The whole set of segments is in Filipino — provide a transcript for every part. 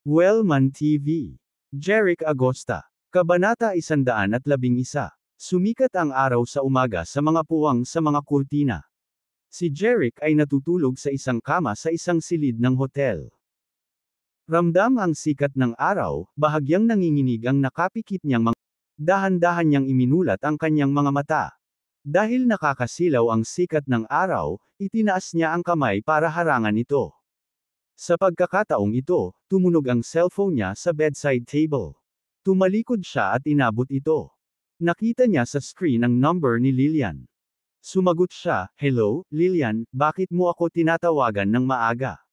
Wellman TV. Jeric Agosta. Kabanata 111. Sumikat ang araw sa umaga sa mga puwang sa mga kurtina. Si Jeric ay natutulog sa isang kama sa isang silid ng hotel. Ramdam ang sikat ng araw, bahagyang nanginginig ang nakapikit niyang mga. Dahan-dahan niyang iminulat ang kanyang mga mata. Dahil nakakasilaw ang sikat ng araw, itinaas niya ang kamay para harangan ito. Sa pagkakataong ito, tumunog ang cellphone niya sa bedside table. Tumalikod siya at inabot ito. Nakita niya sa screen ang number ni Lilian. Sumagot siya, "Hello, Lilian, bakit mo ako tinatawagan ng maaga?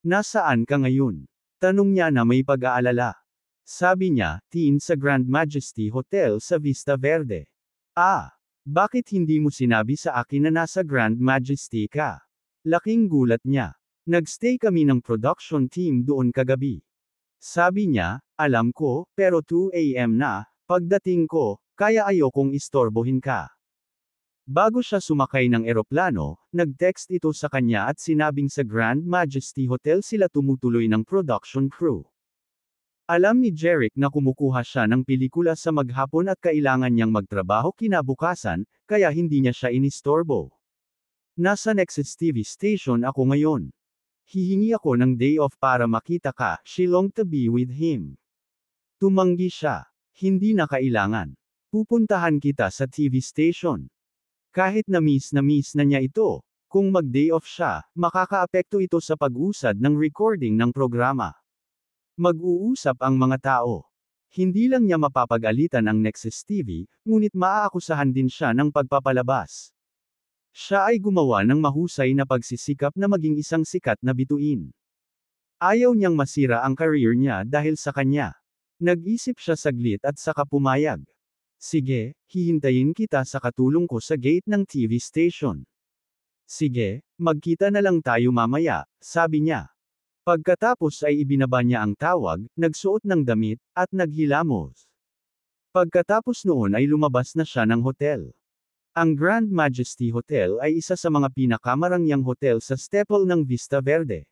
Nasaan ka ngayon?" Tanong niya na may pag-aalala. Sabi niya, "Teen sa Grand Majesty Hotel sa Vista Verde." "Ah, bakit hindi mo sinabi sa akin na nasa Grand Majesty ka?" Laking gulat niya. "Nagstay kami ng production team doon kagabi." Sabi niya, "Alam ko, pero 2 AM na, pagdating ko, kaya ayokong istorbohin ka." Bago siya sumakay ng eroplano, nag-text ito sa kanya at sinabing sa Grand Majesty Hotel sila tumutuloy ng production crew. Alam ni Jeric na kumukuha siya ng pelikula sa maghapon at kailangan niyang magtrabaho kinabukasan, kaya hindi niya siya inistorbo. "Nasa Nexus TV station ako ngayon. Hihingi ako ng day off para makita ka." She longed to be with him. Tumanggi siya. "Hindi na kailangan. Pupuntahan kita sa TV station." Kahit na miss na niya ito, kung mag-day off siya, makakaapekto ito sa pag-usad ng recording ng programa. Mag-uusap ang mga tao. Hindi lang niya mapapagalitan ang Nexus TV, ngunit maaakusahan din siya ng pagpapalabas. Siya ay gumawa ng mahusay na pagsisikap na maging isang sikat na bituin. Ayaw niyang masira ang career niya dahil sa kanya. Nag-isip siya saglit at saka pumayag. "Sige, hihintayin kita sa katulong ko sa gate ng TV station." "Sige, magkita na lang tayo mamaya," sabi niya. Pagkatapos ay ibinaba niya ang tawag, nagsuot ng damit, at naghilamos. Pagkatapos noon ay lumabas na siya ng hotel. Ang Grand Majesty Hotel ay isa sa mga pinakamarangyang hotel sa staple ng Vista Verde.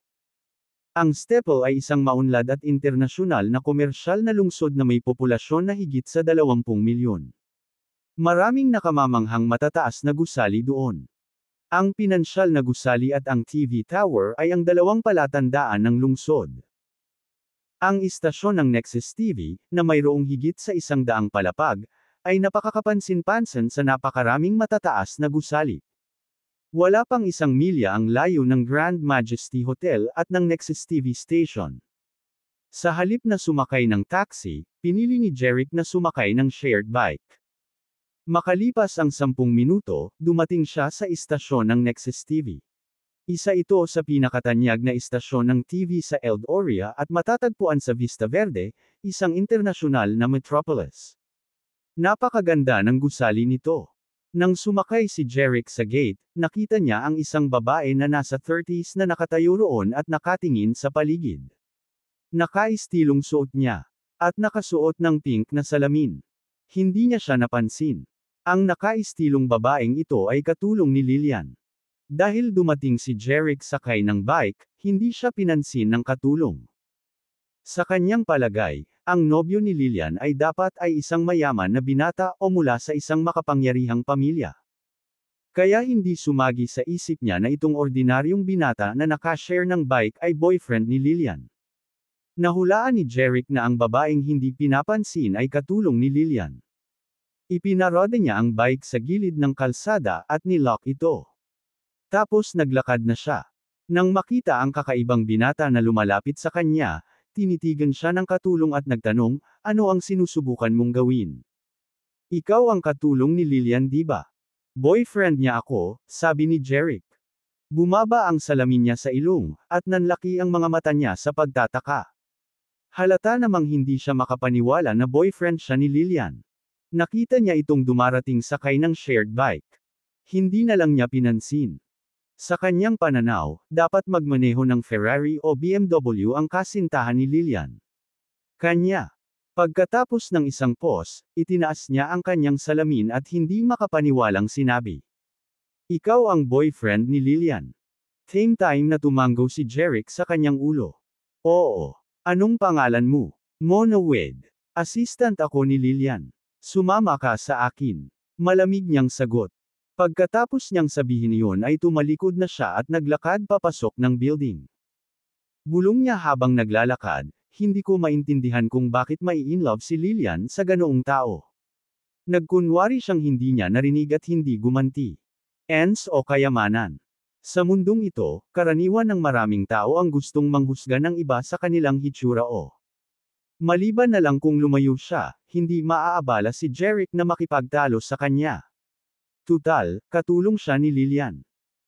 Ang staple ay isang maunlad at internasyonal na komersyal na lungsod na may populasyon na higit sa 20 milyon. Maraming nakamamanghang matataas na gusali doon. Ang pinansyal na gusali at ang TV tower ay ang dalawang palatandaan ng lungsod. Ang istasyon ng Nexus TV, na mayroong higit sa 100 palapag, ay napakakapansin-pansin sa napakaraming matataas na gusali. Wala pang 1 milya ang layo ng Grand Majesty Hotel at ng Nexus TV station. Sa halip na sumakay ng taxi, pinili ni Jeric na sumakay ng shared bike. Makalipas ang 10 minuto, dumating siya sa istasyon ng Nexus TV. Isa ito sa pinakatanyag na istasyon ng TV sa Eldorado at matatagpuan sa Vista Verde, isang internasyonal na metropolis. Napakaganda ng gusali nito. Nang sumakay si Jeric sa gate, nakita niya ang isang babae na nasa 30s na nakatayo roon at nakatingin sa paligid. Nakaistilong suot niya. At nakasuot ng pink na salamin. Hindi niya siya napansin. Ang nakaistilong babaeng ito ay katulong ni Lilian. Dahil dumating si Jeric sakay ng bike, hindi siya pinansin ng katulong. Sa kanyang palagay, ang nobyo ni Lilian ay dapat ay isang mayaman na binata o mula sa isang makapangyarihang pamilya. Kaya hindi sumagi sa isip niya na itong ordinaryong binata na nakashare ng bike ay boyfriend ni Lilian. Nahulaan ni Jeric na ang babaeng hindi pinapansin ay katulong ni Lilian. Ipinarode niya ang bike sa gilid ng kalsada at nilock ito. Tapos naglakad na siya. Nang makita ang kakaibang binata na lumalapit sa kanya, tinitigan siya ng katulong at nagtanong, "Ano ang sinusubukan mong gawin? Ikaw ang katulong ni Lilian, di ba?" "Boyfriend niya ako," sabi ni Jeric. Bumaba ang salamin niya sa ilong, at nanlaki ang mga mata niya sa pagtataka. Halata namang hindi siya makapaniwala na boyfriend siya ni Lilian. Nakita niya itong dumarating sakay ng shared bike. Hindi na lang niya pinansin. Sa kanyang pananaw, dapat magmaneho ng Ferrari o BMW ang kasintahan ni Lilian. Kanya. Pagkatapos ng isang pause, itinaas niya ang kanyang salamin at hindi makapaniwalang sinabi, "Ikaw ang boyfriend ni Lilian." Same time na tumango si Jeric sa kanyang ulo. "Oo. Anong pangalan mo? Mona Wade. Assistant ako ni Lillian. Sumama ka sa akin. Malamig niyang sagot. Pagkatapos niyang sabihin iyon ay tumalikod na siya at naglakad papasok ng building. Bulong niya habang naglalakad, hindi ko maintindihan kung bakit mai-inlove si Lillian sa ganoong tao. Nagkunwari siyang hindi niya narinig at hindi gumanti. Ends o kayamanan. Sa mundong ito, karaniwan ng maraming tao ang gustong manghusga ng iba sa kanilang hitsura o. Maliban na lang kung lumayo siya, hindi maaabala si Jeric na makipagtalo sa kanya. Tutal, katulong siya ni Lillian.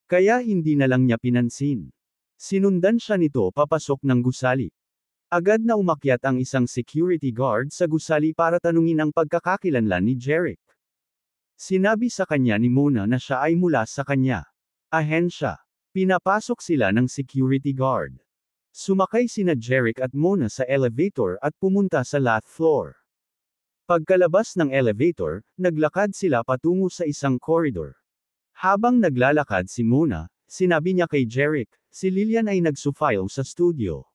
Kaya hindi na lang niya pinansin. Sinundan siya nito papasok ng gusali. Agad na umakyat ang isang security guard sa gusali para tanungin ang pagkakakilanlan ni Jeric. Sinabi sa kanya ni Mona na siya ay mula sa kanya. Ahensya. Pinapasok sila ng security guard. Sumakay sina Jeric at Mona sa elevator at pumunta sa last floor. Pagkalabas ng elevator, naglakad sila patungo sa isang corridor. Habang naglalakad si Mona, sinabi niya kay Jeric, si Lillian ay nagsufile sa studio.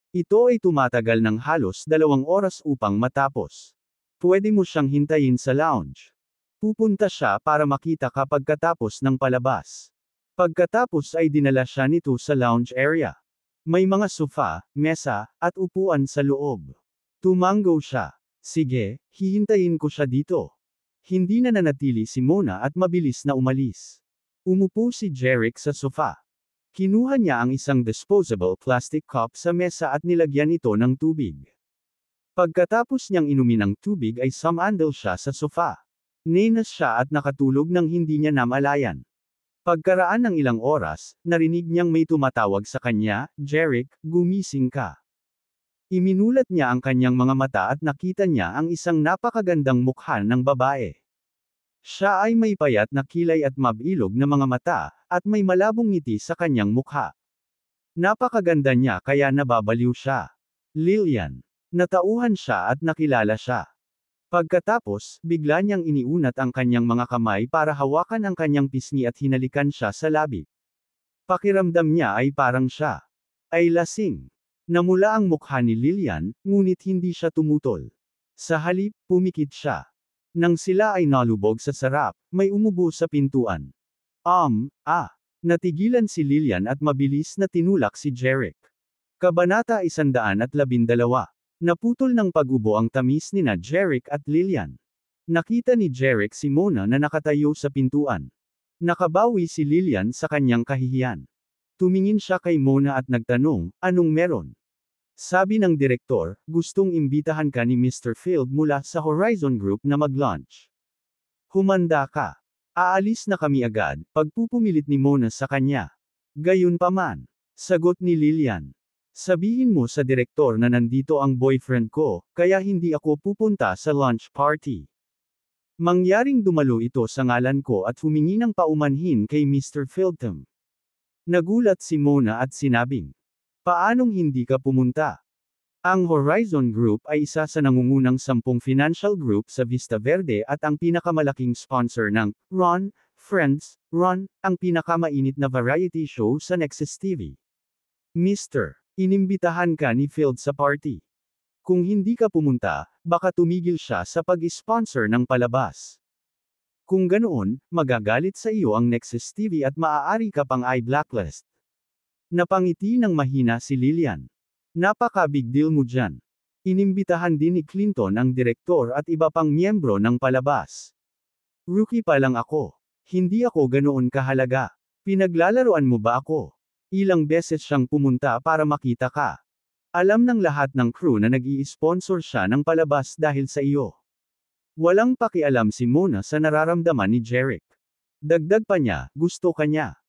Ito ay tumatagal ng halos 2 oras upang matapos. Pwede mo siyang hintayin sa lounge. Pupunta siya para makita ka pagkatapos ng palabas. Pagkatapos ay dinala siya nito sa lounge area. May mga sofa, mesa, at upuan sa loob. Tumango siya. Sige, hihintayin ko siya dito. Hindi na nanatili si Mona at mabilis na umalis. Umupo si Jeric sa sofa. Kinuha niya ang isang disposable plastic cup sa mesa at nilagyan ito ng tubig. Pagkatapos niyang inumin ang tubig ay sumandal siya sa sofa. Nenas siya at nakatulog nang hindi niya namalayan. Pagkaraan ng ilang oras, narinig niyang may tumatawag sa kanya, Jeric, gumising ka. Iminulat niya ang kanyang mga mata at nakita niya ang isang napakagandang mukha ng babae. Siya ay may payat na kilay at mabilog na mga mata, at may malabong ngiti sa kanyang mukha. Napakaganda niya kaya nababaliw siya. Lillian. Natauhan siya at nakilala siya. Pagkatapos, bigla niyang iniunat ang kanyang mga kamay para hawakan ang kanyang pisngi at hinalikan siya sa labi. Pakiramdam niya ay parang siya ay lasing. Namula ang mukha ni Lillian, ngunit hindi siya tumutol. Sa halip, pumikit siya. Nang sila ay nalubog sa sarap, may umubo sa pintuan. Natigilan si Lillian at mabilis na tinulak si Jeric. Kabanata 112. Naputol ng pag-ubo ang tamis nina Jeric at Lillian. Nakita ni Jeric si Mona na nakatayo sa pintuan. Nakabawi si Lillian sa kanyang kahihiyan. Tumingin siya kay Mona at nagtanong, anong meron? Sabi ng direktor, gustong imbitahan ka ni Mr. Field mula sa Horizon Group na mag-lunch. Humanda ka. Aalis na kami agad, pagpupumilit ni Mona sa kanya. Gayunpaman. Sagot ni Lillian. Sabihin mo sa direktor na nandito ang boyfriend ko, kaya hindi ako pupunta sa lunch party. Mangyaring dumalo ito sa ngalan ko at humingi ng paumanhin kay Mr. Fieldham. Nagulat si Mona at sinabing, paanong hindi ka pumunta? Ang Horizon Group ay isa sa nangungunang 10 financial group sa Vista Verde at ang pinakamalaking sponsor ng Ron, Friends, Ron, ang pinakamainit na variety show sa Nexus TV. Mr. Inimbitahan ka ni Field sa party. Kung hindi ka pumunta, baka tumigil siya sa pag-sponsor ng palabas. Kung ganoon, magagalit sa iyo ang Nexus TV at maaari ka pang i-blacklist. Napangiti ng mahina si Lillian. Napaka-big deal mo dyan. Inimbitahan din ni Clinton ang direktor at iba pang miyembro ng palabas. Rookie pa lang ako. Hindi ako ganoon kahalaga. Pinaglalaroan mo ba ako? Ilang beses siyang pumunta para makita ka. Alam ng lahat ng crew na nag-i-sponsor siya ng palabas dahil sa iyo. Walang pakialam si Mona sa nararamdaman ni Jeric. Dagdag pa niya, gusto ka niya.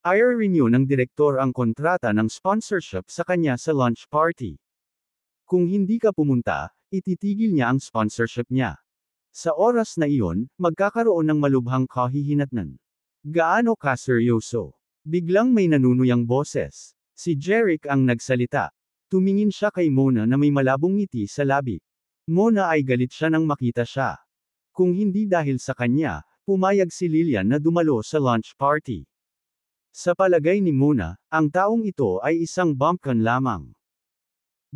I-renew ng direktor ang kontrata ng sponsorship sa kanya sa lunch party. Kung hindi ka pumunta, ititigil niya ang sponsorship niya. Sa oras na iyon, magkakaroon ng malubhang kahihinatnan. Gaano ka seryoso? Biglang may nanunuyang boses. Si Jeric ang nagsalita. Tumingin siya kay Mona na may malabong ngiti sa labi. Mona ay galit siya nang makita siya. Kung hindi dahil sa kanya, pumayag si Lillian na dumalo sa lunch party. Sa palagay ni Mona, ang taong ito ay isang bumpkin lamang.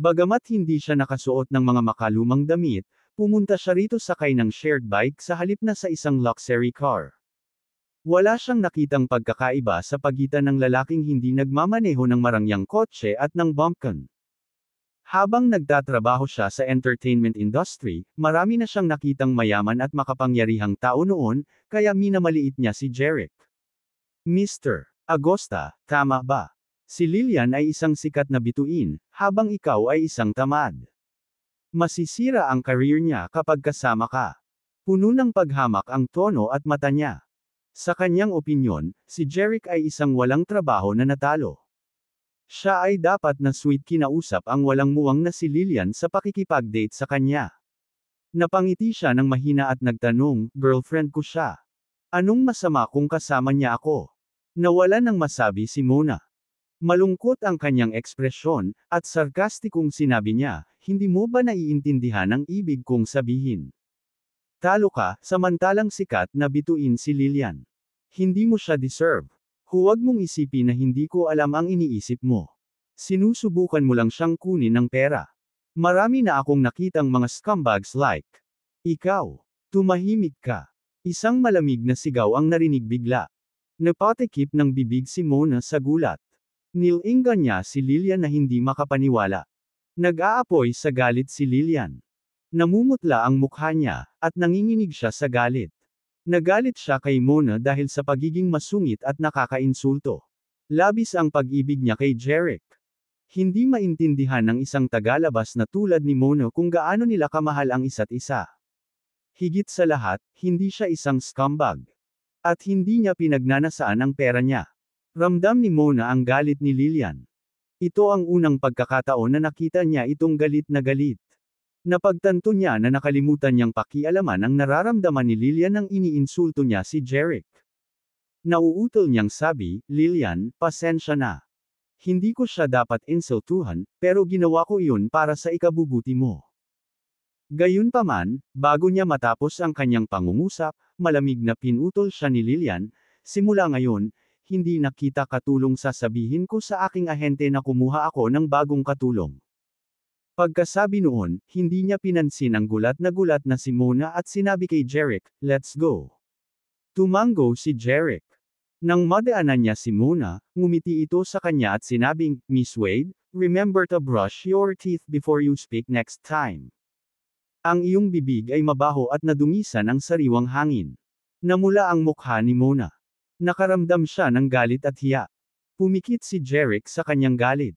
Bagamat hindi siya nakasuot ng mga makalumang damit, pumunta siya rito sakay ng shared bike sa halip na sa isang luxury car. Wala siyang nakitang pagkakaiba sa pagitan ng lalaking hindi nagmamaneho ng marangyang kotse at ng bumpkin. Habang nagtatrabaho siya sa entertainment industry, marami na siyang nakitang mayaman at makapangyarihang tao noon, kaya minamaliit niya si Jeric. Mr. Agosta, tama ba? Si Lillian ay isang sikat na bituin, habang ikaw ay isang tamad. Masisira ang career niya kapag kasama ka. Puno ng paghamak ang tono at mata niya. Sa kanyang opinyon, si Jeric ay isang walang trabaho na natalo. Siya ay dapat na sweet kinausap ang walang muwang na si Lillian sa pakikipag-date sa kanya. Napangiti siya ng mahina at nagtanong, girlfriend ko siya. Anong masama kung kasama niya ako? Nawala ng masabi si Mona. Malungkot ang kanyang ekspresyon, at sarkastikong sinabi niya, hindi mo ba naiintindihan ang ibig kong sabihin? Talo ka, samantalang sikat na bituin si Lillian. Hindi mo siya deserve. Huwag mong isipin na hindi ko alam ang iniisip mo. Sinusubukan mo lang siyang kunin ng pera. Marami na akong nakitang mga scumbags like ikaw. Tumahimik ka. Isang malamig na sigaw ang narinig bigla. Napatikip ng bibig si Mona sa gulat. Nilinggan niya si Lillian na hindi makapaniwala. Nag-aapoy sa galit si Lillian. Namumutla ang mukha niya, at nanginginig siya sa galit. Nagalit siya kay Mona dahil sa pagiging masungit at nakakainsulto. Labis ang pag-ibig niya kay Jeric. Hindi maintindihan ng isang tagalabas na tulad ni Mona kung gaano nila kamahal ang isa't isa. Higit sa lahat, hindi siya isang scumbag. At hindi niya pinagnanasaan ang pera niya. Ramdam ni Mona ang galit ni Lillian. Ito ang unang pagkakataon na nakita niya itong galit na galit. Napagtanto niya na nakalimutan niyang pakialaman ang nararamdaman ni Lillian nang iniinsulto niya si Jeric. Nauutol niyang sabi, Lillian, pasensya na. Hindi ko siya dapat insultuhan, pero ginawa ko iyon para sa ikabubuti mo. Gayunpaman, bago niya matapos ang kanyang pangungusap, malamig na pinutol siya ni Lillian, simula ngayon, hindi na kita katulong sasabihin ko sa aking ahente na kumuha ako ng bagong katulong. Pagkasabi noon, hindi niya pinansin ang gulat na si Mona at sinabi kay Jeric, let's go. Tumango si Jeric. Nang madaanan niya si Mona, ngumiti ito sa kanya at sinabing, Miss Wade, remember to brush your teeth before you speak next time. Ang iyong bibig ay mabaho at nadumisan ang sariwang hangin. Namula ang mukha ni Mona. Nakaramdam siya ng galit at hiya. Pumikit si Jeric sa kanyang galit.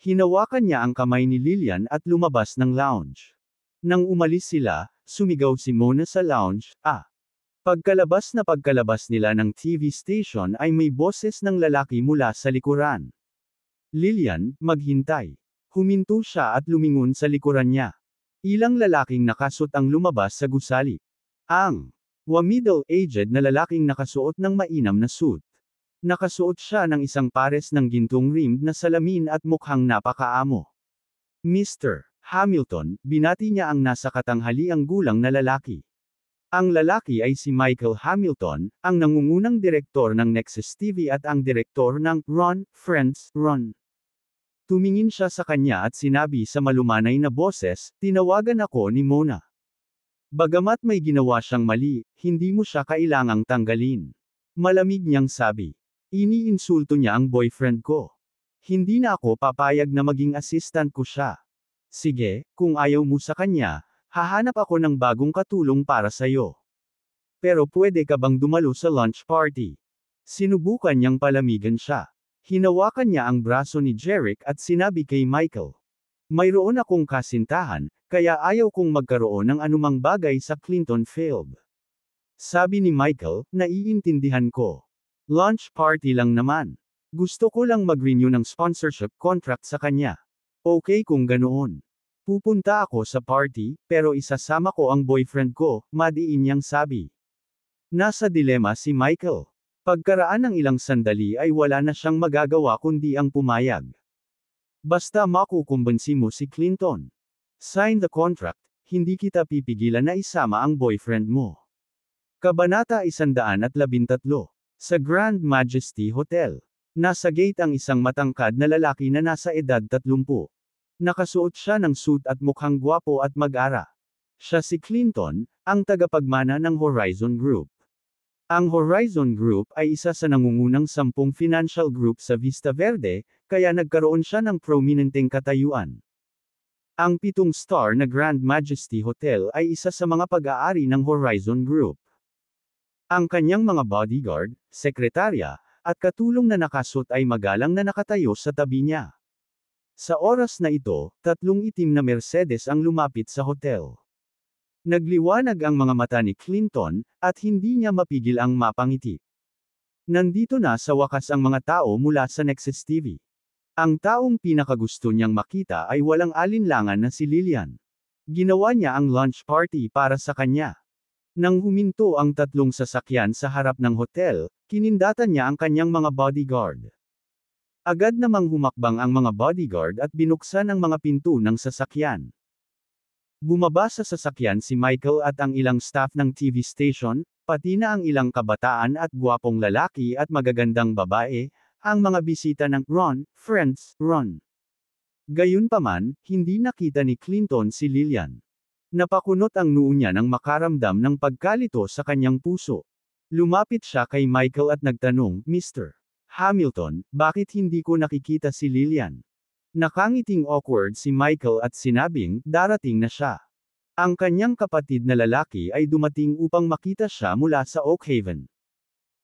Hinawakan niya ang kamay ni Lillian at lumabas ng lounge. Nang umalis sila, sumigaw si Mona sa lounge, Pagkalabas nila ng TV station ay may boses ng lalaki mula sa likuran. Lillian, maghintay. Huminto siya at lumingon sa likuran niya. Ilang lalaking nakasuot ang lumabas sa gusali. Ang middle-aged na lalaking nakasuot ng mainam na suit. Nakasuot siya ng isang pares ng gintong rimmed na salamin at mukhang napakaamo. Mr. Hamilton, binati niya ang nasa katanghaliang gulang na lalaki. Ang lalaki ay si Michael Hamilton, ang nangungunang direktor ng Nexus TV at ang direktor ng Run, Friends, Run. Tumingin siya sa kanya at sinabi sa malumanay na boses, tinawagan ako ni Mona. Bagamat may ginawa siyang mali, hindi mo siya kailangang tanggalin. Malamig niyang sabi. Iniinsulto niya ang boyfriend ko. Hindi na ako papayag na maging assistant ko siya. Sige, kung ayaw mo sa kanya, hahanap ako ng bagong katulong para sa'yo. Pero pwede ka bang dumalo sa lunch party? Sinubukan niyang palamigan siya. Hinawakan niya ang braso ni Jeric at sinabi kay Michael. Mayroon akong kasintahan, kaya ayaw kong magkaroon ng anumang bagay sa Clinton Field. Sabi ni Michael, naiintindihan ko. Lunch party lang naman. Gusto ko lang mag-renew ng sponsorship contract sa kanya. Okay kung ganoon. Pupunta ako sa party, pero isasama ko ang boyfriend ko, madiin niyang sabi. Nasa dilema si Michael. Pagkaraan ng ilang sandali ay wala na siyang magagawa kundi ang pumayag. Basta makukumbansi mo si Clinton. Sign the contract, hindi kita pipigilan na isama ang boyfriend mo. Kabanata 113. Sa Grand Majesty Hotel. Nasa gate ang isang matangkad na lalaki na nasa edad 30. Nakasuot siya ng suit at mukhang gwapo at mag-ara. Siya si Clinton, ang tagapagmana ng Horizon Group. Ang Horizon Group ay isa sa nangungunang 10 financial group sa Vista Verde, kaya nagkaroon siya ng prominenteng katayuan. Ang 7-star na Grand Majesty Hotel ay isa sa mga pag-aari ng Horizon Group. Ang kanyang mga bodyguard, sekretarya, at katulong na nakasuot ay magalang na nakatayo sa tabi niya. Sa oras na ito, 3 itim na Mercedes ang lumapit sa hotel. Nagliwanag ang mga mata ni Clinton, at hindi niya mapigil ang mapangiti. Nandito na sa wakas ang mga tao mula sa Nexus TV. Ang taong pinakagusto niyang makita ay walang alinlangan na si Lillian. Ginawa niya ang lunch party para sa kanya. Nang huminto ang 3 sasakyan sa harap ng hotel, kinindatan niya ang kanyang mga bodyguard. Agad namang humakbang ang mga bodyguard at binuksan ang mga pinto ng sasakyan. Bumaba sa sasakyan si Michael at ang ilang staff ng TV station, pati na ang ilang kabataan at gwapong lalaki at magagandang babae, ang mga bisita ng Ron, Friends, Ron. Gayunpaman, hindi nakita ni Clinton si Lillian. Napakunot ang noo niya nang makaramdam ng pagkalito sa kanyang puso. Lumapit siya kay Michael at nagtanong, Mr. Hamilton, bakit hindi ko nakikita si Lillian? Nakangiting awkward si Michael at sinabing, darating na siya. Ang kanyang kapatid na lalaki ay dumating upang makita siya mula sa Oak Haven.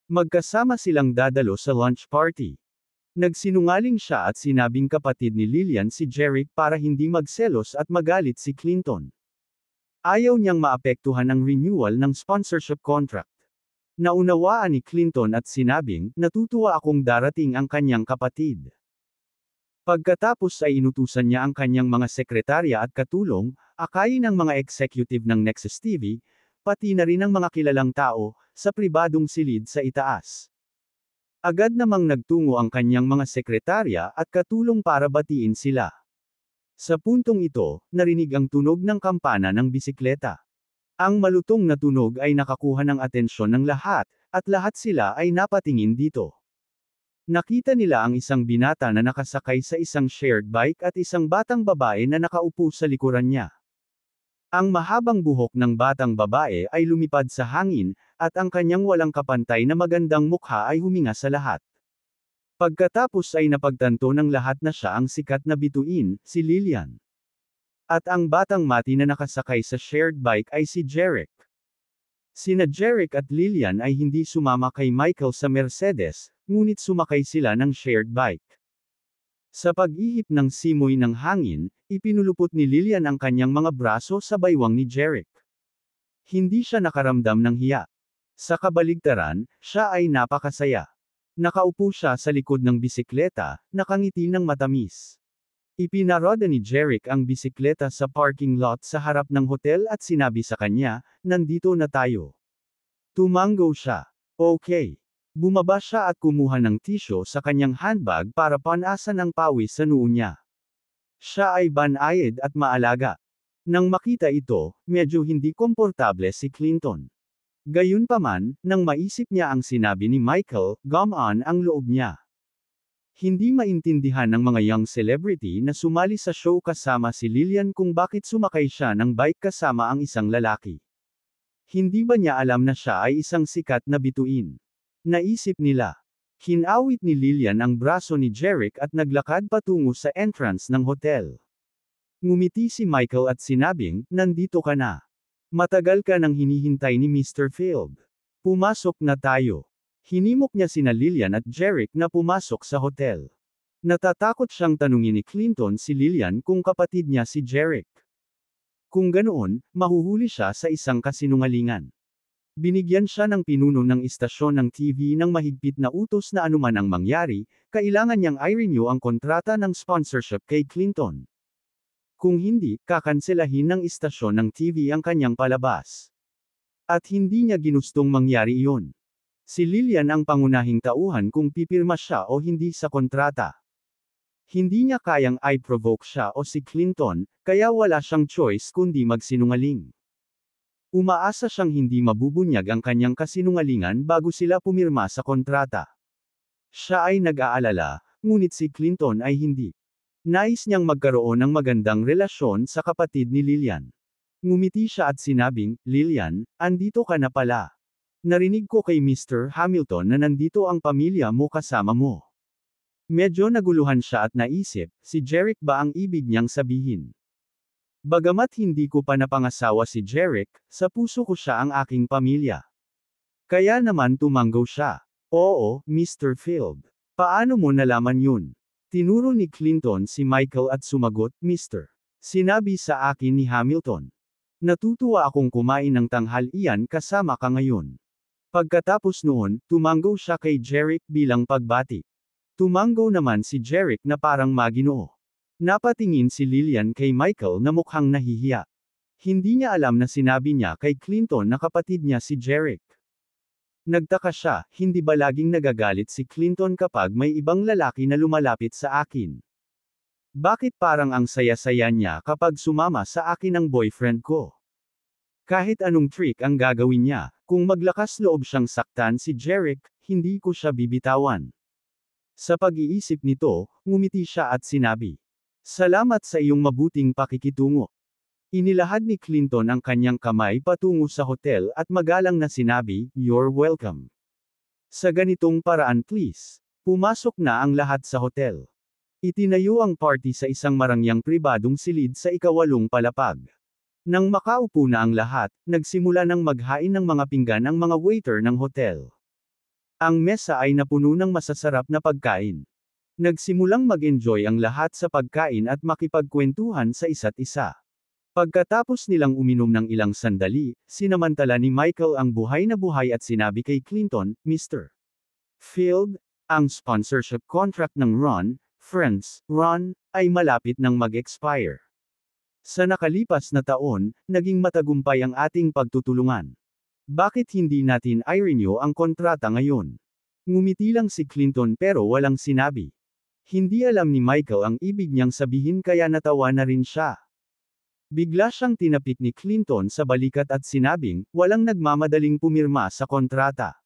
Magkasama silang dadalo sa lunch party. Nagsinungaling siya at sinabing kapatid ni Lillian si Jeric para hindi magselos at magalit si Clinton. Ayaw niyang maapektuhan ang renewal ng sponsorship contract. Naunawaan ni Clinton at sinabing, natutuwa akong darating ang kanyang kapatid. Pagkatapos ay inutusan niya ang kanyang mga sekretarya at katulong, akayin ng mga executive ng Nexus TV, pati na rin ang mga kilalang tao, sa pribadong silid sa itaas. Agad namang nagtungo ang kanyang mga sekretarya at katulong para batiin sila. Sa puntong ito, narinig ang tunog ng kampana ng bisikleta. Ang malutong na tunog ay nakakuha ng atensyon ng lahat, at lahat sila ay napatingin dito. Nakita nila ang isang binata na nakasakay sa isang shared bike at isang batang babae na nakaupo sa likuran niya. Ang mahabang buhok ng batang babae ay lumipad sa hangin, at ang kanyang walang kapantay na magandang mukha ay huminga sa lahat. Pagkatapos ay napagtanto ng lahat na siya ang sikat na bituin, si Lillian. At ang batang mati na nakasakay sa shared bike ay si Jeric. Sina Jeric at Lillian ay hindi sumama kay Michael sa Mercedes, ngunit sumakay sila ng shared bike. Sa pag-ihip ng simoy ng hangin, ipinulupot ni Lillian ang kanyang mga braso sa baywang ni Jeric. Hindi siya nakaramdam ng hiya. Sa kabaligtaran, siya ay napakasaya. Nakaupo siya sa likod ng bisikleta, nakangiti ng matamis. Ipinaroda ni Jeric ang bisikleta sa parking lot sa harap ng hotel at sinabi sa kanya, nandito na tayo. Tumango siya. Okay. Bumaba siya at kumuha ng tisyo sa kanyang handbag para panasan ang pawis sa noo niya. Siya ay banayad at maalaga. Nang makita ito, medyo hindi komportable si Clinton. Gayunpaman, nang maisip niya ang sinabi ni Michael, gumaan ang loob niya. Hindi maintindihan ng mga young celebrity na sumali sa show kasama si Lillian kung bakit sumakay siya ng bike kasama ang isang lalaki. Hindi ba niya alam na siya ay isang sikat na bituin? Naisip nila. Hinawit ni Lillian ang braso ni Jeric at naglakad patungo sa entrance ng hotel. Ngumiti si Michael at sinabing, nandito ka na. Matagal ka nang hinihintay ni Mr. Field. Pumasok na tayo. Hinimok niya sina Lillian at Jeric na pumasok sa hotel. Natatakot siyang tanungin ni Clinton si Lillian kung kapatid niya si Jeric. Kung ganoon, mahuhuli siya sa isang kasinungalingan. Binigyan siya ng pinuno ng istasyon ng TV ng mahigpit na utos na anuman ang mangyari, kailangan niyang i-renew ang kontrata ng sponsorship kay Clinton. Kung hindi, kakanselahin ng istasyon ng TV ang kanyang palabas. At hindi niya ginustong mangyari iyon. Si Lillian ang pangunahing tauhan kung pipirma siya o hindi sa kontrata. Hindi niya kayang i-provoke siya o si Clinton, kaya wala siyang choice kundi magsinungaling. Umaasa siyang hindi mabubunyag ang kanyang kasinungalingan bago sila pumirma sa kontrata. Siya ay nag-aalala, ngunit si Clinton ay hindi. Nais niyang magkaroon ng magandang relasyon sa kapatid ni Lillian. Ngumiti siya at sinabing, Lillian, andito ka na pala. Narinig ko kay Mr. Hamilton na nandito ang pamilya mo kasama mo. Medyo naguluhan siya at naisip, si Jeric ba ang ibig niyang sabihin? Bagamat hindi ko pa napangasawa si Jeric, sa puso ko siya ang aking pamilya. Kaya naman tumanggo siya. Oo, Mr. Field. Paano mo nalaman yun? Tinuro ni Clinton si Michael at sumagot, Mr. Sinabi sa akin ni Hamilton. Natutuwa akong kumain ng tanghalian kasama ka ngayon. Pagkatapos noon, tumanggo siya kay Jeric bilang pagbati. Tumanggo naman si Jeric na parang maginoo. Napatingin si Lillian kay Michael na mukhang nahihiya. Hindi niya alam na sinabi niya kay Clinton na kapatid niya si Jeric. Nagtaka siya, hindi ba laging nagagalit si Clinton kapag may ibang lalaki na lumalapit sa akin? Bakit parang ang saya-saya niya kapag sumama sa akin ang boyfriend ko? Kahit anong trick ang gagawin niya, kung maglakas loob siyang saktan si Jeric, hindi ko siya bibitawan. Sa pag-iisip nito, ngumiti siya at sinabi, Salamat sa iyong mabuting pakikitungo. Inilahad ni Clinton ang kanyang kamay patungo sa hotel at magalang na sinabi, You're welcome. Sa ganitong paraan please. Pumasok na ang lahat sa hotel. Itinayo ang party sa isang marangyang pribadong silid sa ikawalong palapag. Nang makaupo na ang lahat, nagsimula ng maghain ng mga pinggan ang mga waiter ng hotel. Ang mesa ay napuno ng masasarap na pagkain. Nagsimulang mag-enjoy ang lahat sa pagkain at makipagkwentuhan sa isa't isa. Pagkatapos nilang uminom ng ilang sandali, sinamantala ni Michael ang buhay na buhay at sinabi kay Clinton, Mr. Field, ang sponsorship contract ng Ron, Friends, Ron, ay malapit nang mag-expire. Sa nakalipas na taon, naging matagumpay ang ating pagtutulungan. Bakit hindi natin i-renew ang kontrata ngayon? Ngumiti lang si Clinton pero walang sinabi. Hindi alam ni Michael ang ibig niyang sabihin kaya natawa na rin siya. Bigla siyang tinapik ni Clinton sa balikat at sinabing, walang nagmamadaling pumirma sa kontrata.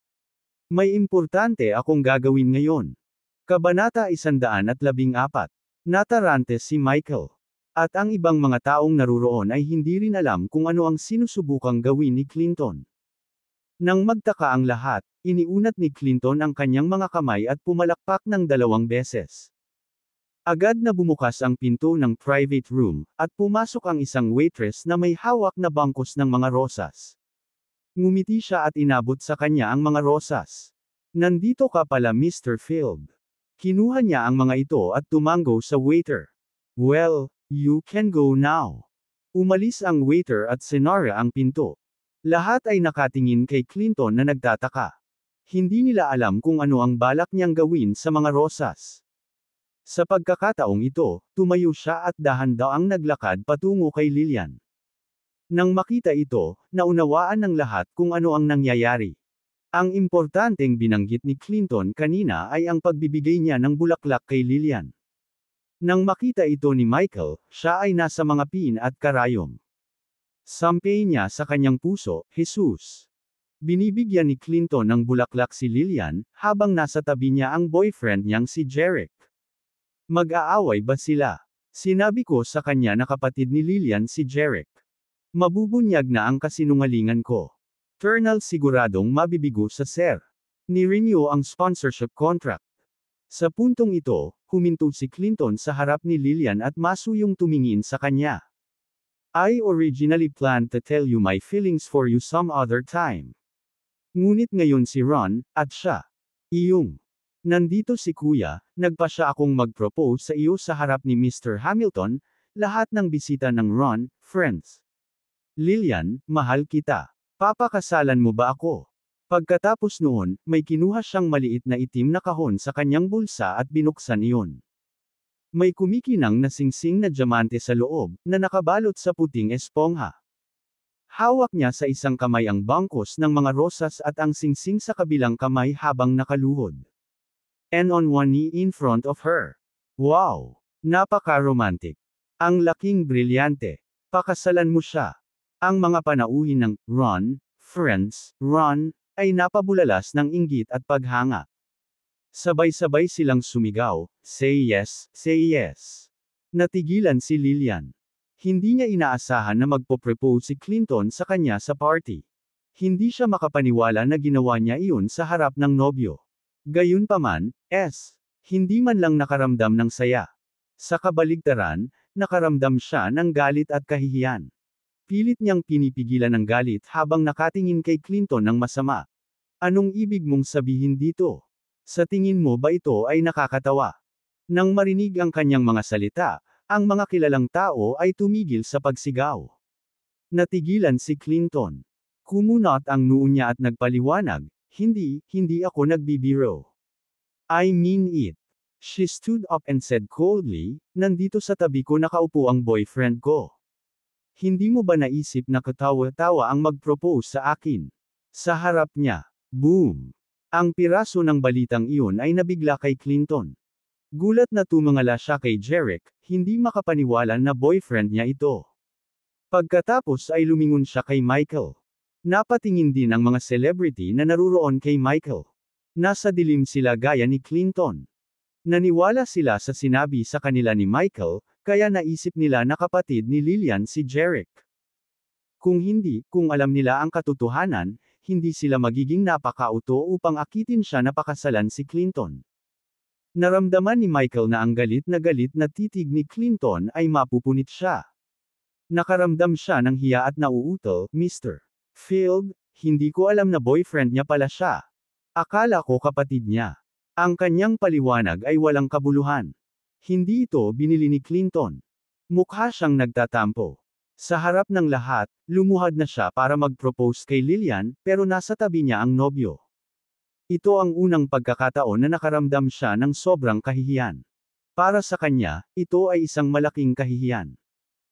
May importante akong gagawin ngayon. Kabanata 114. Natarante si Michael. At ang ibang mga taong naruroon ay hindi rin alam kung ano ang sinusubukang gawin ni Clinton. Nang magtaka ang lahat, iniunat ni Clinton ang kanyang mga kamay at pumalakpak ng 2 beses. Agad na bumukas ang pinto ng private room, at pumasok ang isang waitress na may hawak na bangkos ng mga rosas. Ngumiti siya at inabot sa kanya ang mga rosas. Nandito ka pala Mr. Field. Kinuha niya ang mga ito at tumanggo sa waiter. Well, you can go now. Umalis ang waiter at sinara ang pinto. Lahat ay nakatingin kay Clinton na nagtataka. Hindi nila alam kung ano ang balak niyang gawin sa mga rosas. Sa pagkakataong ito, tumayo siya at dahan-daang naglakad patungo kay Lillian. Nang makita ito, naunawaan ng lahat kung ano ang nangyayari. Ang importanteng binanggit ni Clinton kanina ay ang pagbibigay niya ng bulaklak kay Lillian. Nang makita ito ni Michael, siya ay nasa mga pin at karayom. Sampay niya sa kanyang puso, Jesus. Binibigyan ni Clinton ng bulaklak si Lillian, habang nasa tabi niya ang boyfriend niyang si Jeric. Mag-aaway ba sila? Sinabi ko sa kanya na kapatid ni Lillian si Jeric. Mabubunyag na ang kasinungalingan ko. Ternal siguradong mabibigo sa Sir. Ni-renew ang sponsorship contract. Sa puntong ito, huminto si Clinton sa harap ni Lillian at masuyong tumingin sa kanya. I originally planned to tell you my feelings for you some other time. Ngunit ngayon si Ron, at siya. Iyong. Nandito si Kuya, nagpa siya akong mag-propose sa iyo sa harap ni Mr. Hamilton, lahat ng bisita ng Ron, Friends. Lillian, mahal kita. Papakasalan mo ba ako? Pagkatapos noon, may kinuha siyang maliit na itim na kahon sa kanyang bulsa at binuksan iyon. May kumikinang na singsing na diamante sa loob, na nakabalot sa puting espongha. Hawak niya sa isang kamay ang bangkos ng mga rosas at ang singsing sa kabilang kamay habang nakaluhod. And on one knee in front of her. Wow! Napaka-romantic. Ang laking brilyante. Pakasalan mo siya. Ang mga panauhin ng Ron, Friends, Ron, ay napabulalas ng inggit at paghanga. Sabay-sabay silang sumigaw, say yes, say yes. Natigilan si Lillian. Hindi niya inaasahan na magpo-propose si Clinton sa kanya sa party. Hindi siya makapaniwala na ginawa niya iyon sa harap ng nobyo. Gayunpaman, hindi man lang nakaramdam ng saya. Sa kabaligtaran, nakaramdam siya ng galit at kahihiyan. Pilit niyang pinipigilan ang galit habang nakatingin kay Clinton ng masama. Anong ibig mong sabihin dito? Sa tingin mo ba ito ay nakakatawa? Nang marinig ang kanyang mga salita, ang mga kilalang tao ay tumigil sa pagsigaw. Natigilan si Clinton. Kumunot ang noo niya at nagpaliwanag, hindi ako nagbibiro. I mean it. She stood up and said coldly, nandito sa tabi ko nakaupo ang boyfriend ko. Hindi mo ba naisip na katawa-tawa ang mag-propose sa akin? Sa harap niya. Boom! Ang piraso ng balitang iyon ay nabigla kay Clinton. Gulat na tumingala siya kay Jeric, hindi makapaniwala na boyfriend niya ito. Pagkatapos ay lumingon siya kay Michael. Napatingin din ang mga celebrity na naruroon kay Michael. Nasa dilim sila gaya ni Clinton. Naniwala sila sa sinabi sa kanila ni Michael, kaya naisip nila na kapatid ni Lillian si Jeric. Kung alam nila ang katotohanan, hindi sila magiging napakauto upang akitin siya na pakasalan si Clinton. Naramdaman ni Michael na ang galit na titig ni Clinton ay mapupunit siya. Nakaramdam siya ng hiya at nauutal, Mr. Field, hindi ko alam na boyfriend niya pala siya. Akala ko kapatid niya. Ang kanyang paliwanag ay walang kabuluhan. Hindi ito binili ni Clinton. Mukha siyang nagtatampo. Sa harap ng lahat, lumuhad na siya para mag-propose kay Lillian, pero nasa tabi niya ang nobyo. Ito ang unang pagkakataon na nakaramdam siya ng sobrang kahihiyan. Para sa kanya, ito ay isang malaking kahihiyan.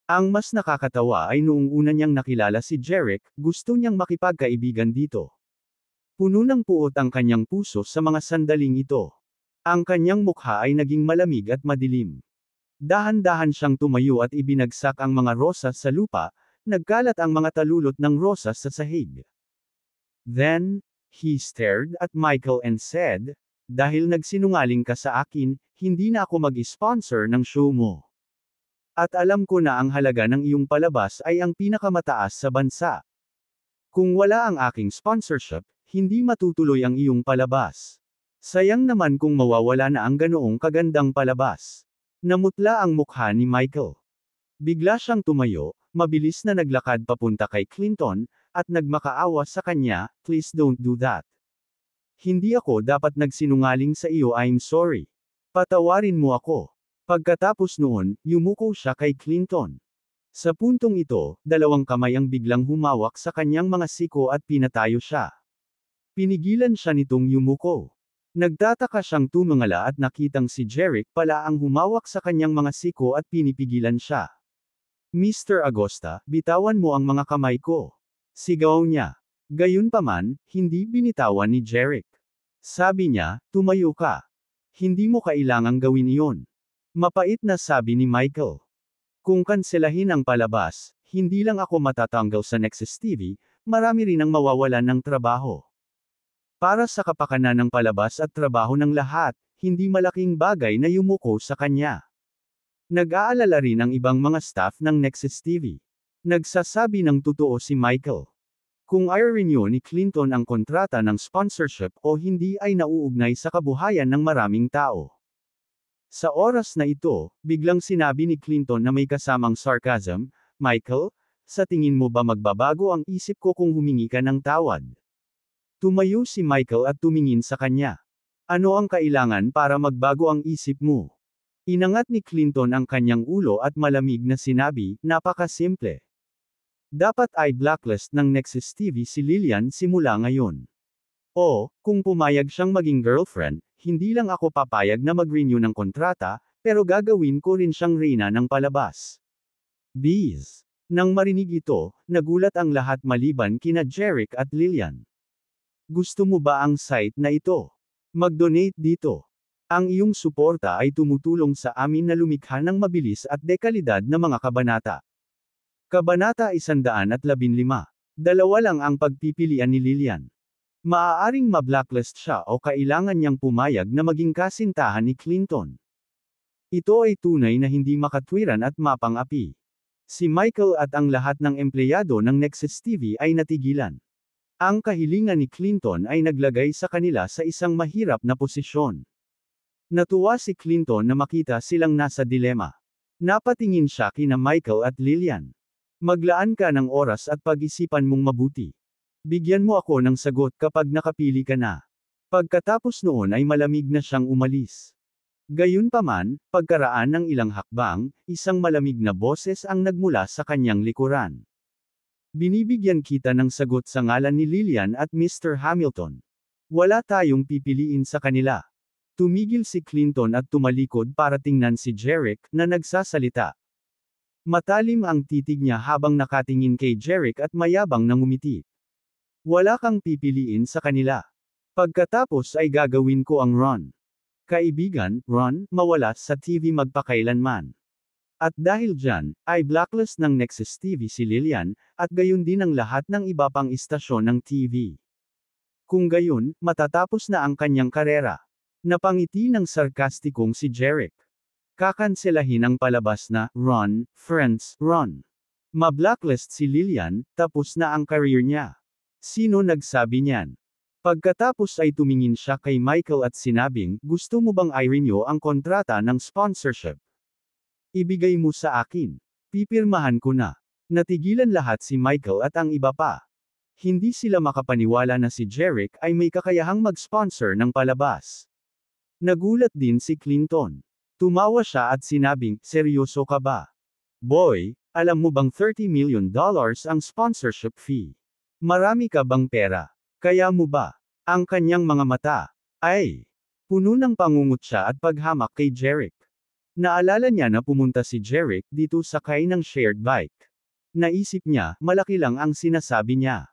Ang mas nakakatawa ay noong una niyang nakilala si Jeric, gusto niyang makipagkaibigan dito. Puno ng puot ang kanyang puso sa mga sandaling ito. Ang kanyang mukha ay naging malamig at madilim. Dahan-dahan siyang tumayo at ibinagsak ang mga rosas sa lupa, nagkalat ang mga talulot ng rosas sa sahig. Then, he stared at Michael and said, dahil nagsinungaling ka sa akin, hindi na ako mag-sponsor ng show mo. At alam ko na ang halaga ng iyong palabas ay ang pinakamataas sa bansa. Kung wala ang aking sponsorship, hindi matutuloy ang iyong palabas. Sayang naman kung mawawala na ang ganoong kagandang palabas. Namutla ang mukha ni Michael. Bigla siyang tumayo, mabilis na naglakad papunta kay Clinton, at nagmakaawa sa kanya, please don't do that. Hindi ako dapat nagsinungaling sa iyo, I'm sorry. Patawarin mo ako. Pagkatapos noon, yumuko siya kay Clinton. Sa puntong ito, dalawang kamay ang biglang humawak sa kanyang mga siko at pinatayo siya. Pinigilan siya nitong yumuko. Nagtataka siyang tumingala at nakitang si Jeric pala ang humawak sa kanyang mga siko at pinipigilan siya. Mr. Agosta, bitawan mo ang mga kamay ko. Sigaw niya. Gayunpaman, hindi binitawan ni Jeric. Sabi niya, tumayo ka. Hindi mo kailangang gawin iyon. Mapait na sabi ni Michael. Kung kanselahin ang palabas, hindi lang ako matatanggal sa Nexus TV, marami rin ang mawawalan ng trabaho. Para sa kapakanan ng palabas at trabaho ng lahat, hindi malaking bagay na yumuko sa kanya. Nag-aalala rin ang ibang mga staff ng Nexus TV. Nagsasabi ng totoo si Michael. Kung i-renew ni Clinton ang kontrata ng sponsorship o hindi ay nauugnay sa kabuhayan ng maraming tao. Sa oras na ito, biglang sinabi ni Clinton na may kasamang sarcasm, Michael, sa tingin mo ba magbabago ang isip ko kung humingi ka ng tawad? Tumayo si Michael at tumingin sa kanya. Ano ang kailangan para magbago ang isip mo? Inangat ni Clinton ang kanyang ulo at malamig na sinabi, napakasimple. Dapat ay blacklist ng Nexus TV si Lillian simula ngayon. O, kung pumayag siyang maging girlfriend, hindi lang ako papayag na mag-renew ng kontrata, pero gagawin ko rin siyang reyna ng palabas. Bees. Nang marinig ito, nagulat ang lahat maliban kina Jeric at Lillian. Gusto mo ba ang site na ito? Mag-donate dito. Ang iyong suporta ay tumutulong sa amin na lumikha ng mabilis at dekalidad na mga kabanata. Kabanata 115. Dalawa lang ang pagpipilian ni Lillian. Maaaring ma-blacklist siya o kailangan niyang pumayag na maging kasintahan ni Clinton. Ito ay tunay na hindi makatwiran at mapang-api. Si Michael at ang lahat ng empleyado ng Nexus TV ay natigilan. Ang kahilingan ni Clinton ay naglagay sa kanila sa isang mahirap na posisyon. Natuwa si Clinton na makita silang nasa dilema. Napatingin siya kina Michael at Lillian. Maglaan ka ng oras at pag-isipan mong mabuti. Bigyan mo ako ng sagot kapag nakapili ka na. Pagkatapos noon ay malamig na siyang umalis. Gayunpaman, pagkaraan ng ilang hakbang, isang malamig na boses ang nagmula sa kanyang likuran. Binibigyan kita ng sagot sa ngalan ni Lillian at Mr. Hamilton. Wala tayong pipiliin sa kanila. Tumigil si Clinton at tumalikod para tingnan si Jerick, na nagsasalita. Matalim ang titig niya habang nakatingin kay Jerick at mayabang na ngumiti. Wala kang pipiliin sa kanila. Pagkatapos ay gagawin ko ang Ron. Kaibigan, Ron, mawala sa TV magpakailanman. At dahil dyan, ay blacklist ng Nexus TV si Lillian, at gayon din ang lahat ng iba pang istasyon ng TV. Kung gayon, matatapos na ang kanyang karera. Napangiti ng sarkastikong si Jerick. Kakanselahin ang palabas na, Ron, Friends, Ron. Ma-blacklist si Lillian, tapos na ang career niya. Sino nagsabi niyan? Pagkatapos ay tumingin siya kay Michael at sinabing, gusto mo bang i-renew ang kontrata ng sponsorship? Ibigay mo sa akin. Pipirmahan ko na. Natigilan lahat si Michael at ang iba pa. Hindi sila makapaniwala na si Jerick ay may kakayahang mag-sponsor ng palabas. Nagulat din si Clinton. Tumawa siya at sinabing, seryoso ka ba? Boy, alam mo bang $30 million ang sponsorship fee? Marami ka bang pera? Kaya mo ba? Ang kanyang mga mata ay puno ng pangungutya at paghamak kay Jerick. Naalala niya na pumunta si Jerick dito sakay ng shared bike. Naisip niya, malaki lang ang sinasabi niya.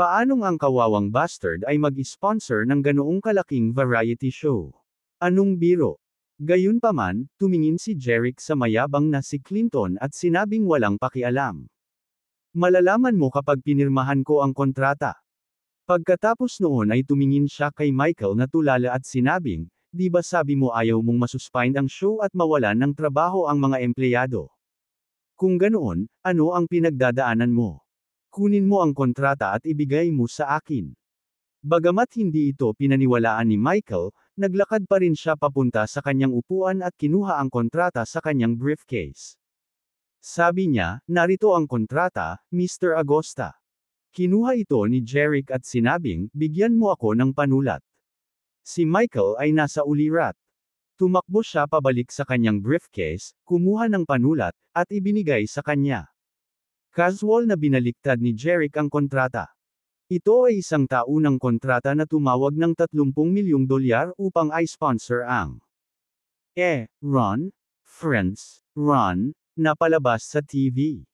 Paanong ang kawawang bastard ay mag-sponsor ng ganoong kalaking variety show? Anong biro? Gayunpaman, tumingin si Jerick sa mayabang na si Clinton at sinabing walang pakialam. Malalaman mo kapag pinirmahan ko ang kontrata. Pagkatapos noon ay tumingin siya kay Michael na tulala at sinabing, di ba sabi mo ayaw mong masuspend ang show at mawalan ng trabaho ang mga empleyado? Kung ganoon, ano ang pinagdadaanan mo? Kunin mo ang kontrata at ibigay mo sa akin. Bagamat hindi ito pinaniwalaan ni Michael, naglakad pa rin siya papunta sa kanyang upuan at kinuha ang kontrata sa kanyang briefcase. Sabi niya, narito ang kontrata, Mr. Agosta. Kinuha ito ni Jerick at sinabing, bigyan mo ako ng panulat. Si Michael ay nasa ulirat. Tumakbo siya pabalik sa kanyang briefcase, kumuha ng panulat, at ibinigay sa kanya. Casual na binaliktad ni Jerick ang kontrata. Ito ay isang taunang kontrata na tumawag ng $30 milyong upang i-sponsor ang Ron, Friends, Ron, na palabas sa TV.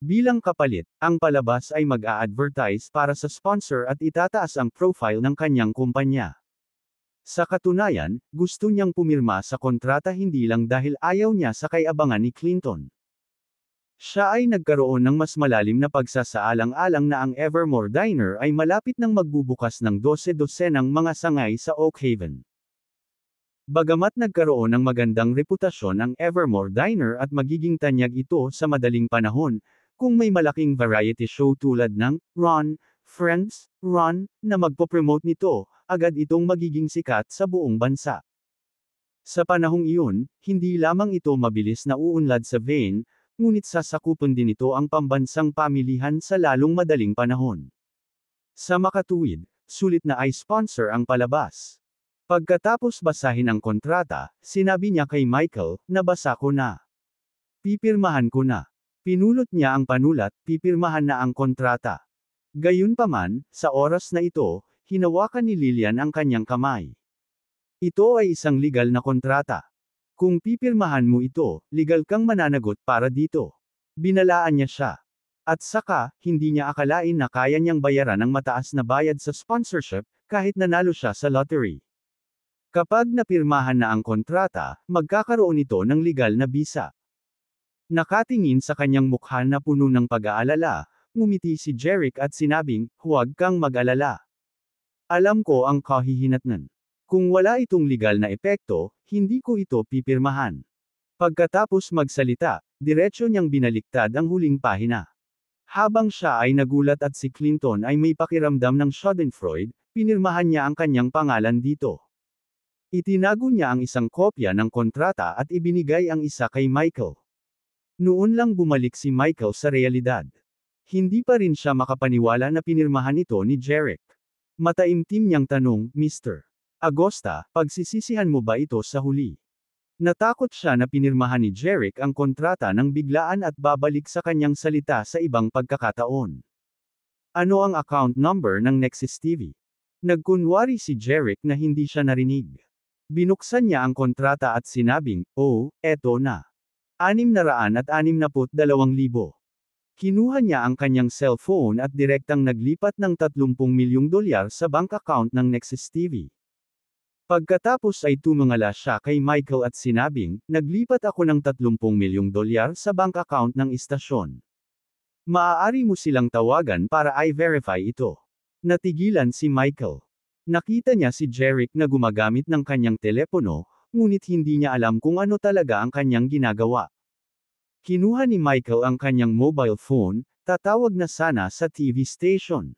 Bilang kapalit, ang palabas ay mag-a-advertise para sa sponsor at itataas ang profile ng kanyang kumpanya. Sa katunayan, gusto niyang pumirma sa kontrata hindi lang dahil ayaw niya sa kay-abangan ni Clinton. Siya ay nagkaroon ng mas malalim na pagsasaalang-alang na ang Evermore Diner ay malapit nang magbubukas ng 12-dosenang mga sangay sa Oak Haven. Bagamat nagkaroon ng magandang reputasyon ang Evermore Diner at magiging tanyag ito sa madaling panahon, kung may malaking variety show tulad ng Ron, Friends, Ron, na magpo-promote nito, agad itong magiging sikat sa buong bansa. Sa panahong iyon, hindi lamang ito mabilis na uunlad sa vein, ngunit sasakupan din ito ang pambansang pamilihan sa lalong madaling panahon. Sa makatuwid, sulit na i-sponsor ang palabas. Pagkatapos basahin ang kontrata, sinabi niya kay Michael, nabasa ko na. Pipirmahan ko na. Pinulot niya ang panulat, pipirmahan na ang kontrata. Gayunpaman, sa oras na ito, hinawakan ni Lillian ang kanyang kamay. Ito ay isang legal na kontrata. Kung pipirmahan mo ito, legal kang mananagot para dito. Binalaan niya siya. At saka, hindi niya akalain na kaya niyang bayaran ang mataas na bayad sa sponsorship, kahit nanalo siya sa lottery. Kapag napirmahan na ang kontrata, magkakaroon ito ng legal na bisa. Nakatingin sa kanyang mukha na puno ng pag-aalala, ngumiti si Jerick at sinabing, huwag kang mag-alala. Alam ko ang kahihinatnan. Kung wala itong legal na epekto, hindi ko ito pipirmahan. Pagkatapos magsalita, diretso niyang binaliktad ang huling pahina. Habang siya ay nagulat at si Clinton ay may pakiramdam ng schadenfreude, pinirmahan niya ang kanyang pangalan dito. Itinago niya ang isang kopya ng kontrata at ibinigay ang isa kay Michael. Noon lang bumalik si Michael sa realidad. Hindi pa rin siya makapaniwala na pinirmahan ito ni Jerick. Mataimtim niyang tanong, Mr. Agosta, pagsisisihan mo ba ito sa huli? Natakot siya na pinirmahan ni Jerick ang kontrata ng biglaan at babalik sa kanyang salita sa ibang pagkakataon. Ano ang account number ng Nexus TV? Nagkunwari si Jerick na hindi siya narinig. Binuksan niya ang kontrata at sinabing, "Oh, eto na. 662,000. Kinuha niya ang kanyang cellphone at direktang naglipat ng 30 milyong dolyar sa bank account ng Nexus TV. Pagkatapos ay tumingala siya kay Michael at sinabing, "Naglipat ako ng 30 milyong dolyar sa bank account ng istasyon. Maaari mo silang tawagan para i-verify ito." Natigilan si Michael. Nakita niya si Jerick na gumagamit ng kanyang telepono, ngunit hindi niya alam kung ano talaga ang kanyang ginagawa. Kinuha ni Michael ang kanyang mobile phone, tatawag na sana sa TV station.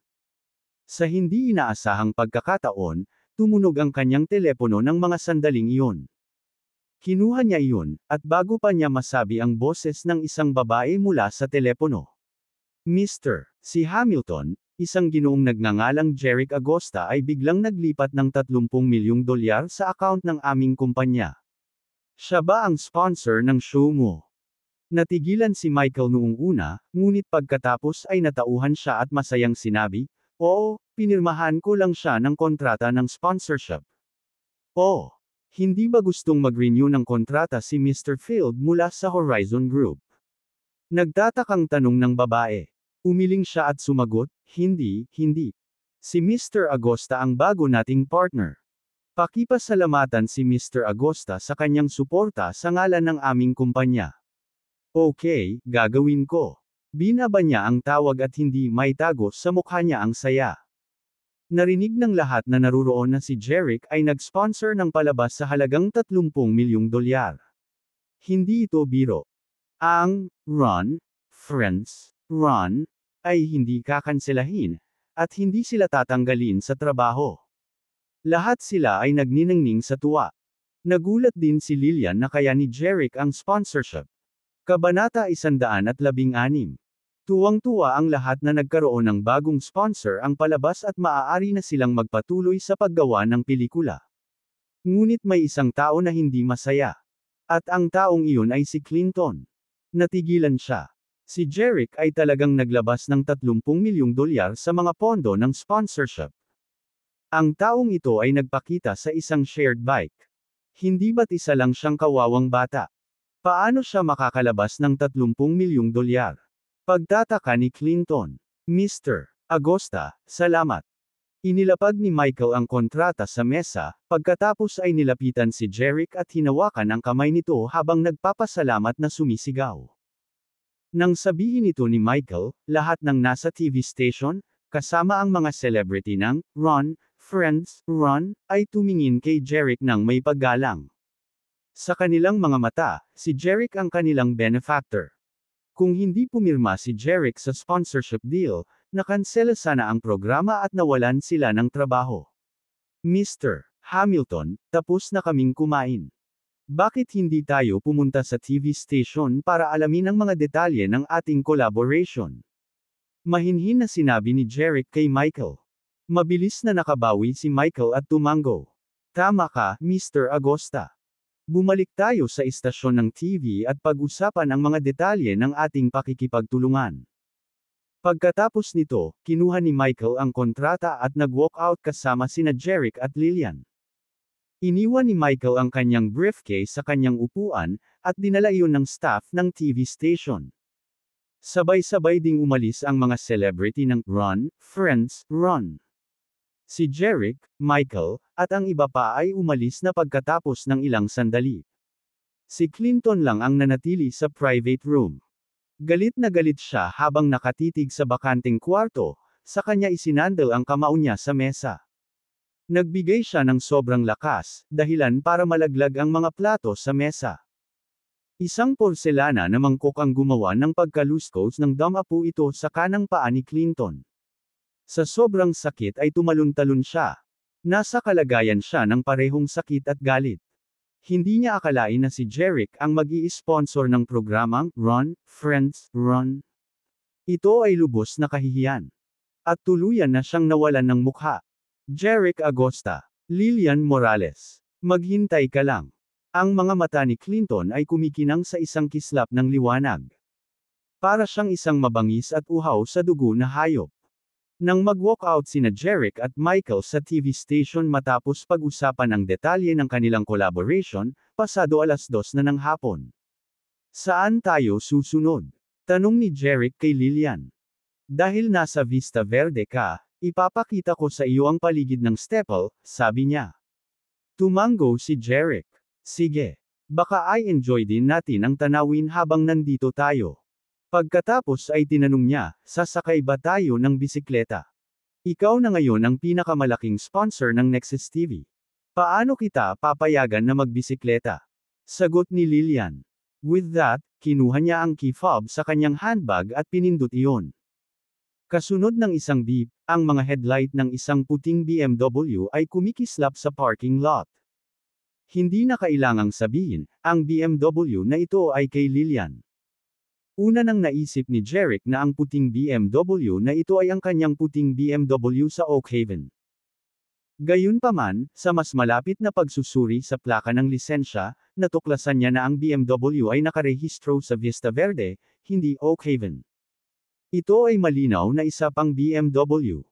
Sa hindi inaasahang pagkakataon, tumunog ang kanyang telepono ng mga sandaling iyon. Kinuha niya iyon, at bago pa niya masabi ang boses ng isang babae mula sa telepono. Mr. Si Hamilton, isang ginoong nagngangalang Jerick Agosta ay biglang naglipat ng 30 milyong dolyar sa account ng aming kumpanya. Siya ba ang sponsor ng show mo? Natigilan si Michael noong una, ngunit pagkatapos ay natauhan siya at masayang sinabi, "Oo, pinirmahan ko lang siya ng kontrata ng sponsorship." "Oh, hindi ba gustong mag-renew ng kontrata si Mr. Field mula sa Horizon Group?" Nagtatakang tanong ng babae. Umiling siya at sumagot, Hindi. Si Mr. Agosta ang bago nating partner. Pakipasalamatan si Mr. Agosta sa kanyang suporta sa ngalan ng aming kumpanya." "Okay, gagawin ko." Binaba niya ang tawag at hindi maitago sa mukha niya ang saya. Narinig ng lahat na naruroon na si Jerick ay nag-sponsor ng palabas sa halagang 30 milyong dolyar. Hindi ito biro. Ang Run, Friends, Run ay hindi kakanselahin, at hindi sila tatanggalin sa trabaho. Lahat sila ay nagniningning sa tuwa. Nagulat din si Lillian na kaya ni Jerick ang sponsorship. Kabanata 116. Tuwang-tuwa ang lahat na nagkaroon ng bagong sponsor ang palabas at maaari na silang magpatuloy sa paggawa ng pelikula. Ngunit may isang tao na hindi masaya. At ang taong iyon ay si Clinton. Natigilan siya. Si Jerick ay talagang naglabas ng 30 milyong dolyar sa mga pondo ng sponsorship. Ang taong ito ay nagpakita sa isang shared bike. Hindi ba't isa lang siyang kawawang bata? Paano siya makakalabas ng 30 milyong dolyar? Pagtataka ni Clinton. Mr. Agosta, salamat. Inilapag ni Michael ang kontrata sa mesa, pagkatapos ay nilapitan si Jerick at hinawakan ang kamay nito habang nagpapasalamat na sumisigaw. Nang sabihin ito ni Michael, lahat ng nasa TV station, kasama ang mga celebrity ng Run, Friends, Run, ay tumingin kay Jerick ng may paggalang. Sa kanilang mga mata, si Jerick ang kanilang benefactor. Kung hindi pumirma si Jerick sa sponsorship deal, nakansela sana ang programa at nawalan sila ng trabaho. Mr. Hamilton, tapos na kaming kumain. Bakit hindi tayo pumunta sa TV station para alamin ang mga detalye ng ating collaboration? Mahinhin na sinabi ni Jerick kay Michael. Mabilis na nakabawi si Michael at tumango. Tama ka, Mr. Agosta. Bumalik tayo sa istasyon ng TV at pag-usapan ang mga detalye ng ating pakikipagtulungan. Pagkatapos nito, kinuha ni Michael ang kontrata at nag-walk out kasama sina Jerick at Lillian. Iniwan ni Michael ang kanyang briefcase sa kanyang upuan, at dinala iyon ng staff ng TV station. Sabay-sabay ding umalis ang mga celebrity ng Run, Friends, Run. Si Jerick, Michael, at ang iba pa ay umalis na pagkatapos ng ilang sandali. Si Clinton lang ang nanatili sa private room. Galit na galit siya habang nakatitig sa bakanteng kwarto, sa kanya isinandal ang kamao niya sa mesa. Nagbigay siya ng sobrang lakas, dahilan para malaglag ang mga plato sa mesa. Isang porselana na mangkok ang gumawa ng pagkaluskos ng damapo ito sa kanang paa ni Clinton. Sa sobrang sakit ay tumalon-talon siya. Nasa kalagayan siya ng parehong sakit at galit. Hindi niya akalain na si Jerick ang mag-i-sponsor ng programang Run, Friends, Run. Ito ay lubos na kahihiyan. At tuluyan na siyang nawalan ng mukha. Jerick Agosta, Lilian Morales. Maghintay ka lang. Ang mga mata ni Clinton ay kumikinang sa isang kislap ng liwanag. Para siyang isang mabangis at uhaw sa dugo na hayop. Nang mag-walk out sina Jerick at Michael sa TV station matapos pag-usapan ang detalye ng kanilang collaboration, pasado 2:00 na ng hapon. Saan tayo susunod? Tanong ni Jerick kay Lilian. Dahil nasa Vista Verde ka, ipapakita ko sa iyo ang paligid ng Staple, sabi niya. Tumango si Jerick. Sige. Baka ay enjoy din natin ang tanawin habang nandito tayo. Pagkatapos ay tinanong niya, sasakay ba tayo ng bisikleta? Ikaw na ngayon ang pinakamalaking sponsor ng Nexus TV. Paano kita papayagan na magbisikleta? Sagot ni Lilian. With that, kinuha niya ang key fob sa kanyang handbag at pinindot iyon. Kasunod ng isang beep, ang mga headlight ng isang puting BMW ay kumikislap sa parking lot. Hindi na kailangang sabihin, ang BMW na ito ay kay Lilian. Una nang naisip ni Jerick na ang puting BMW na ito ay ang kanyang puting BMW sa Oak Haven. Gayunpaman, sa mas malapit na pagsusuri sa plaka ng lisensya, natuklasan niya na ang BMW ay nakarehistro sa Vista Verde, hindi Oak Haven. Ito ay malinaw na isa pang BMW.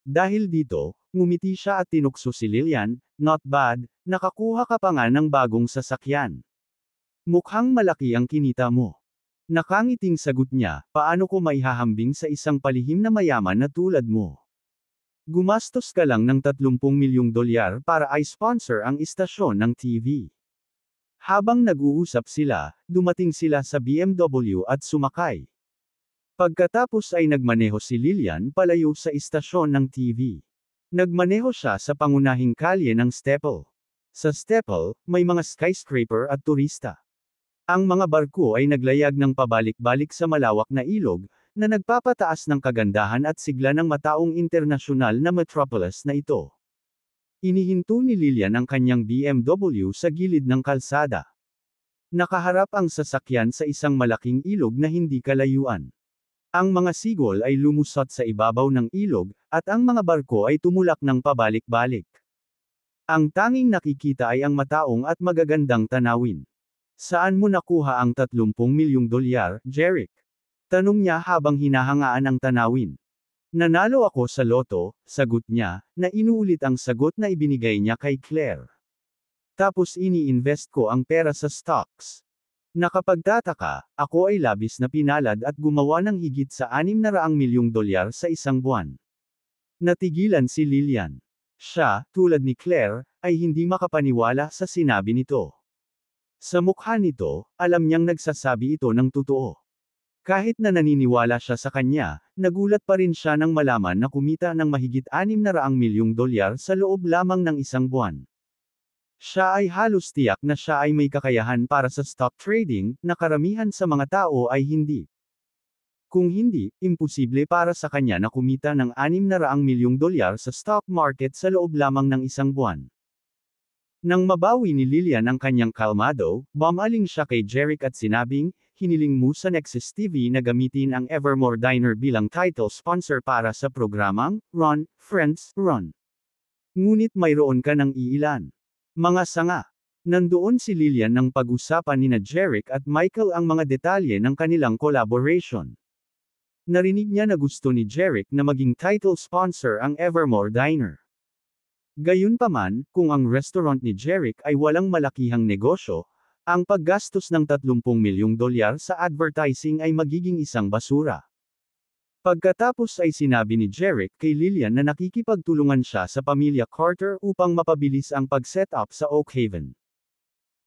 Dahil dito, ngumiti siya at tinukso si Lilian, not bad, nakakuha ka pa nga ng bagong sasakyan. Mukhang malaki ang kinita mo. Nakangiting sagot niya, paano ko maihahambing sa isang palihim na mayaman na tulad mo? Gumastos ka lang ng 30 milyong dolyar para i-sponsor ang istasyon ng TV. Habang nag-uusap sila, dumating sila sa BMW at sumakay. Pagkatapos ay nagmaneho si Lilian palayo sa istasyon ng TV. Nagmaneho siya sa pangunahing kalye ng Staple. Sa Staple, may mga skyscraper at turista. Ang mga barko ay naglayag ng pabalik-balik sa malawak na ilog, na nagpapataas ng kagandahan at sigla ng mataong internasyonal na metropolis na ito. Inihinto ni Lilian ang kanyang BMW sa gilid ng kalsada. Nakaharap ang sasakyan sa isang malaking ilog na hindi kalayuan. Ang mga sigol ay lumusot sa ibabaw ng ilog, at ang mga barko ay tumulak ng pabalik-balik. Ang tanging nakikita ay ang mataong at magagandang tanawin. Saan mo nakuha ang 30 milyong dolyar, Jerick? Tanong niya habang hinahangaan ang tanawin. Nanalo ako sa loto, sagot niya, na inuulit ang sagot na ibinigay niya kay Claire. Tapos ini-invest ko ang pera sa stocks. Nakapagtataka, ako ay labis na pinalad at gumawa ng higit sa 600 milyong dolyar sa isang buwan. Natigilan si Lilian. Siya, tulad ni Claire, ay hindi makapaniwala sa sinabi nito. Sa mukha nito, alam niyang nagsasabi ito ng totoo. Kahit na naniniwala siya sa kanya, nagulat pa rin siya nang malaman na kumita ng mahigit 600 milyong dolyar sa loob lamang ng isang buwan. Siya ay halos tiyak na siya ay may kakayahan para sa stock trading, na karamihan sa mga tao ay hindi. Kung hindi, imposible para sa kanya na kumita ng 600 milyong dolyar sa stock market sa loob lamang ng isang buwan. Nang mabawi ni Lilian ang kanyang kalmado, bumaling siya kay Jerick at sinabing, hiniling mo sa Nexus TV na gamitin ang Evermore Diner bilang title sponsor para sa programang Run, Friends, Run. Ngunit mayroon ka ng iilan. Mga sanga. Nandoon si Lilian nang pag-usapan nina Jerick at Michael ang mga detalye ng kanilang collaboration. Narinig niya na gusto ni Jerick na maging title sponsor ang Evermore Diner. Gayunpaman, kung ang restaurant ni Jerick ay walang malakihang negosyo, ang paggastos ng 30 milyong dolyar sa advertising ay magiging isang basura. Pagkatapos ay sinabi ni Jerick kay Lilian na nakikipagtulungan siya sa pamilya Carter upang mapabilis ang pag-set up sa Oak Haven.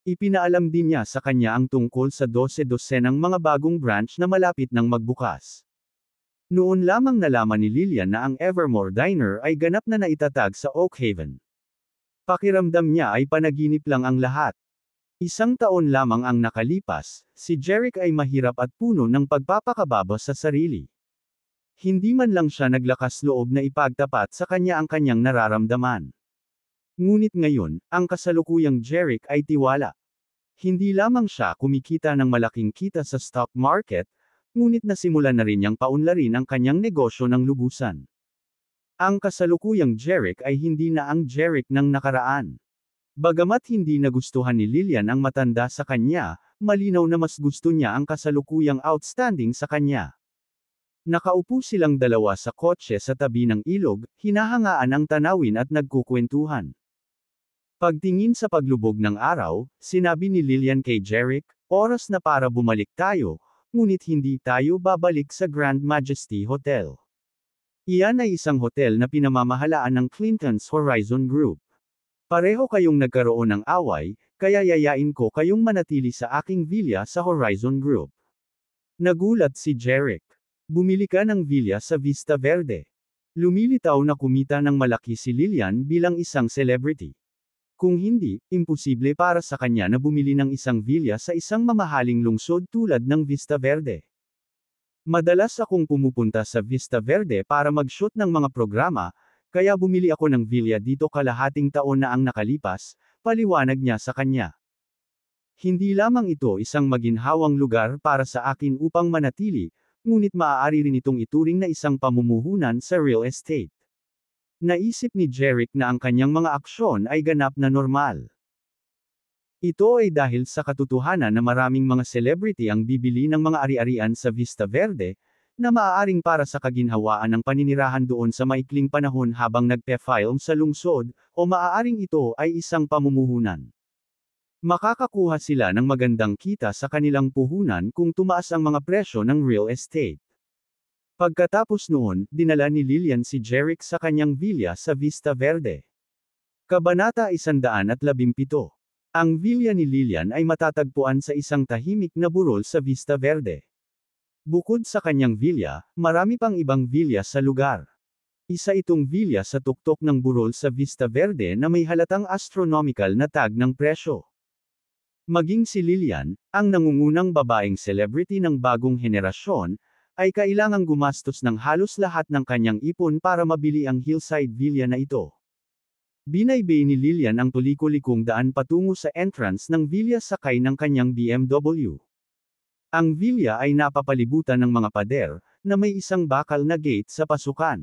Ipinaalam din niya sa kanya ang tungkol sa 12-dosenang mga bagong branch na malapit nang magbukas. Noon lamang nalaman ni Lilian na ang Evermore Diner ay ganap na naitatag sa Oak Haven. Pakiramdam niya ay panaginip lang ang lahat. Isang taon lamang ang nakalipas, si Jeric ay mahirap at puno ng pagpapakababa sa sarili. Hindi man lang siya naglakas loob na ipagtapat sa kanya ang kanyang nararamdaman. Ngunit ngayon, ang kasalukuyang Jeric ay tiwala. Hindi lamang siya kumikita ng malaking kita sa stock market, ngunit nasimulan na rin niyang paunlarin ang kanyang negosyo ng lubusan. Ang kasalukuyang Jeric ay hindi na ang Jeric ng nakaraan. Bagamat hindi nagustuhan ni Lillian ang matanda sa kanya, malinaw na mas gusto niya ang kasalukuyang outstanding sa kanya. Nakaupo silang dalawa sa kotse sa tabi ng ilog, hinahangaan ang tanawin at nagkukwentuhan. Pagtingin sa paglubog ng araw, sinabi ni Lillian kay Jeric, oras na para bumalik tayo, ngunit hindi tayo babalik sa Grand Majesty Hotel. Iyan ay isang hotel na pinamamahalaan ng Clinton's Horizon Group. Pareho kayong nagkaroon ng away, kaya yayain ko kayong manatili sa aking villa sa Horizon Group. Nagulat si Jeric. Bumili ka ng villa sa Vista Verde. Lumilitaw na kumita ng malaki si Lillian bilang isang celebrity. Kung hindi, imposible para sa kanya na bumili ng isang villa sa isang mamahaling lungsod tulad ng Vista Verde. Madalas akong pumupunta sa Vista Verde para mag-shoot ng mga programa, kaya bumili ako ng villa dito kalahating taon na ang nakalipas, paliwanag niya sa kanya. Hindi lamang ito isang maginhawang lugar para sa akin upang manatili, ngunit maaari rin itong ituring na isang pamumuhunan sa real estate. Naisip ni Jeric na ang kanyang mga aksyon ay ganap na normal. Ito ay dahil sa katotohanan na maraming mga celebrity ang bibili ng mga ari-arian sa Vista Verde, na maaaring para sa kaginhawaan ng paninirahan doon sa maikling panahon habang nagpe-film sa lungsod, o maaaring ito ay isang pamumuhunan. Makakakuha sila ng magandang kita sa kanilang puhunan kung tumaas ang mga presyo ng real estate. Pagkatapos noon, dinala ni Lillian si Jeric sa kanyang villa sa Vista Verde. Kabanata 117. Ang villa ni Lillian ay matatagpuan sa isang tahimik na burol sa Vista Verde. Bukod sa kanyang villa, marami pang ibang villa sa lugar. Isa itong villa sa tuktok ng burol sa Vista Verde na may halatang astronomical na tag ng presyo. Maging si Lillian, ang nangungunang babaeng celebrity ng bagong henerasyon, ay kailangang gumastos ng halos lahat ng kanyang ipon para mabili ang hillside villa na ito. Binaybay ni Lillian ang tuliko-likong daan patungo sa entrance ng villa sakay ng kanyang BMW. Ang villa ay napapalibutan ng mga pader, na may isang bakal na gate sa pasukan.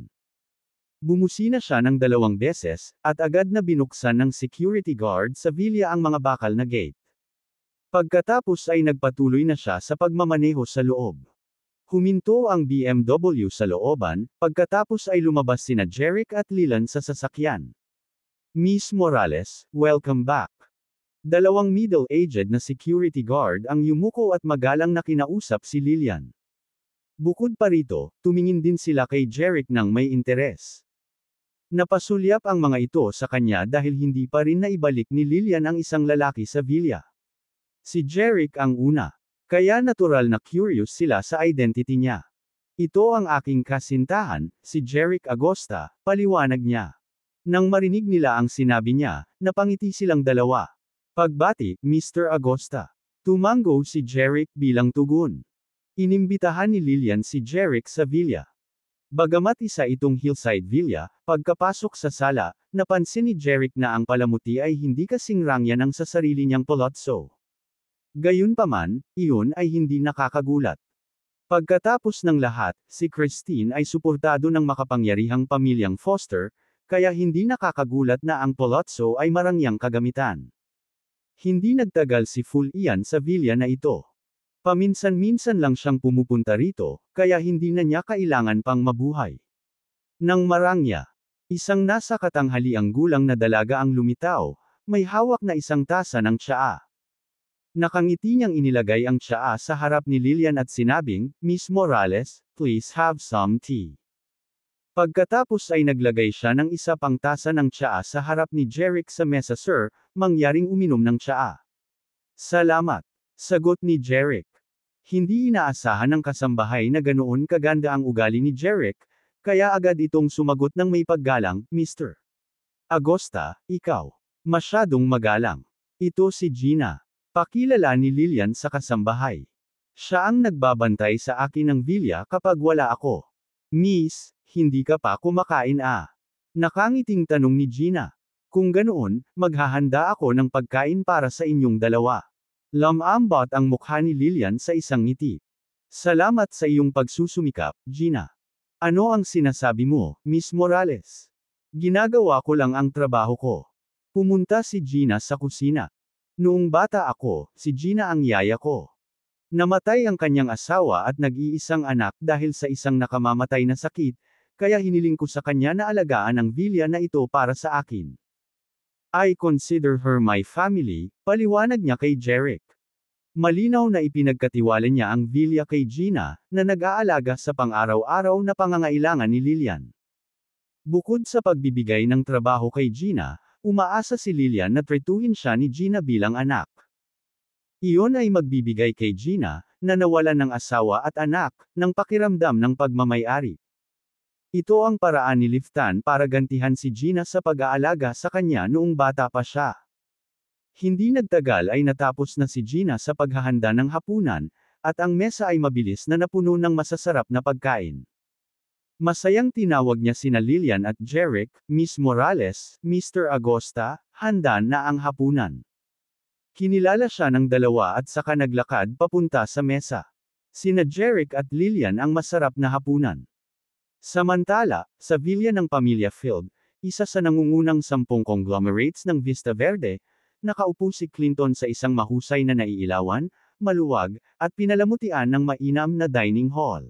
Bumusina siya ng 2 beses, at agad na binuksan ng security guard sa villa ang mga bakal na gate. Pagkatapos ay nagpatuloy na siya sa pagmamaneho sa loob. Huminto ang BMW sa looban, pagkatapos ay lumabas sina Jeric at Lillian sa sasakyan. Miss Morales, welcome back. 2 middle-aged na security guard ang yumuko at magalang na kinausap si Lillian. Bukod pa rito, tumingin din sila kay Jeric ng may interes. Napasulyap ang mga ito sa kanya dahil hindi pa rin naibalik ni Lillian ang isang lalaki sa villa. Si Jeric ang una. Kaya natural na curious sila sa identity niya. Ito ang aking kasintahan, si Jeric Agosta, paliwanag niya. Nang marinig nila ang sinabi niya, napangiti silang dalawa. Pagbati, Mr. Agosta. Tumango si Jeric bilang tugon. Inimbitahan ni Lillian si Jeric sa villa. Bagamat isa itong hillside villa, pagkapasok sa sala, napansin ni Jeric na ang palamuti ay hindi kasing rangya ng sa sarili niyang palazzo. Gayunpaman, iyon ay hindi nakakagulat. Pagkatapos ng lahat, si Christine ay suportado ng makapangyarihang pamilyang Foster, kaya hindi nakakagulat na ang palazzo ay marangyang kagamitan. Hindi nagtagal si Full Ian sa villa na ito. Paminsan-minsan lang siyang pumupunta rito, kaya hindi na niya kailangan pang mabuhay. Nang marangya, isang nasa katanghaliang gulang na dalaga ang lumitaw, may hawak na isang tasa ng tsaa. Nakangiti niyang inilagay ang tsaa sa harap ni Lillian at sinabing, Miss Morales, please have some tea. Pagkatapos ay naglagay siya ng isa pang tasa ng tsaa sa harap ni Jeric sa mesa. Sir, mangyaring uminom ng tsaa. Salamat. Sagot ni Jeric. Hindi inaasahan ng kasambahay na ganoon kaganda ang ugali ni Jeric, kaya agad itong sumagot ng may paggalang, Mr. Agosta, ikaw. Masyadong magalang. Ito si Gina. Pakilala ni Lillian sa kasambahay. Siya ang nagbabantay sa akin ng villa kapag wala ako. Miss, hindi ka pa kumakain ah? Nakangiting tanong ni Gina. Kung ganoon, maghahanda ako ng pagkain para sa inyong dalawa. Lamambot ang mukha ni Lillian sa isang ngiti. Salamat sa iyong pagsusumikap, Gina. Ano ang sinasabi mo, Miss Morales? Ginagawa ko lang ang trabaho ko. Pumunta si Gina sa kusina. Noong bata ako, si Gina ang yaya ko. Namatay ang kanyang asawa at nag-iisang anak dahil sa isang nakamamatay na sakit, kaya hiniling ko sa kanya na alagaan ang villa na ito para sa akin. I consider her my family, paliwanag niya kay Jeric. Malinaw na ipinagkatiwala niya ang villa kay Gina, na nag-aalaga sa pang-araw-araw na pangangailangan ni Lillian. Bukod sa pagbibigay ng trabaho kay Gina, umaasa si Lillian na tretuhin siya ni Gina bilang anak. Iyon ay magbibigay kay Gina, na nawalan ng asawa at anak, ng pakiramdam ng pagmamay-ari. Ito ang paraan ni Liftan para gantihan si Gina sa pag-aalaga sa kanya noong bata pa siya. Hindi nagtagal ay natapos na si Gina sa paghahanda ng hapunan, at ang mesa ay mabilis na napuno ng masasarap na pagkain. Masayang tinawag niya sina Lillian at Jeric, Miss Morales, Mr. Agosta, handa na ang hapunan. Kinilala siya ng dalawa at saka naglakad papunta sa mesa. Sina Jeric at Lillian ang masarap na hapunan. Samantala, sa villa ng pamilya Field, isa sa nangungunang 10 conglomerates ng Vista Verde, nakaupo si Clinton sa isang mahusay na naiilawan, maluwag, at pinalamutian ng mainam na dining hall.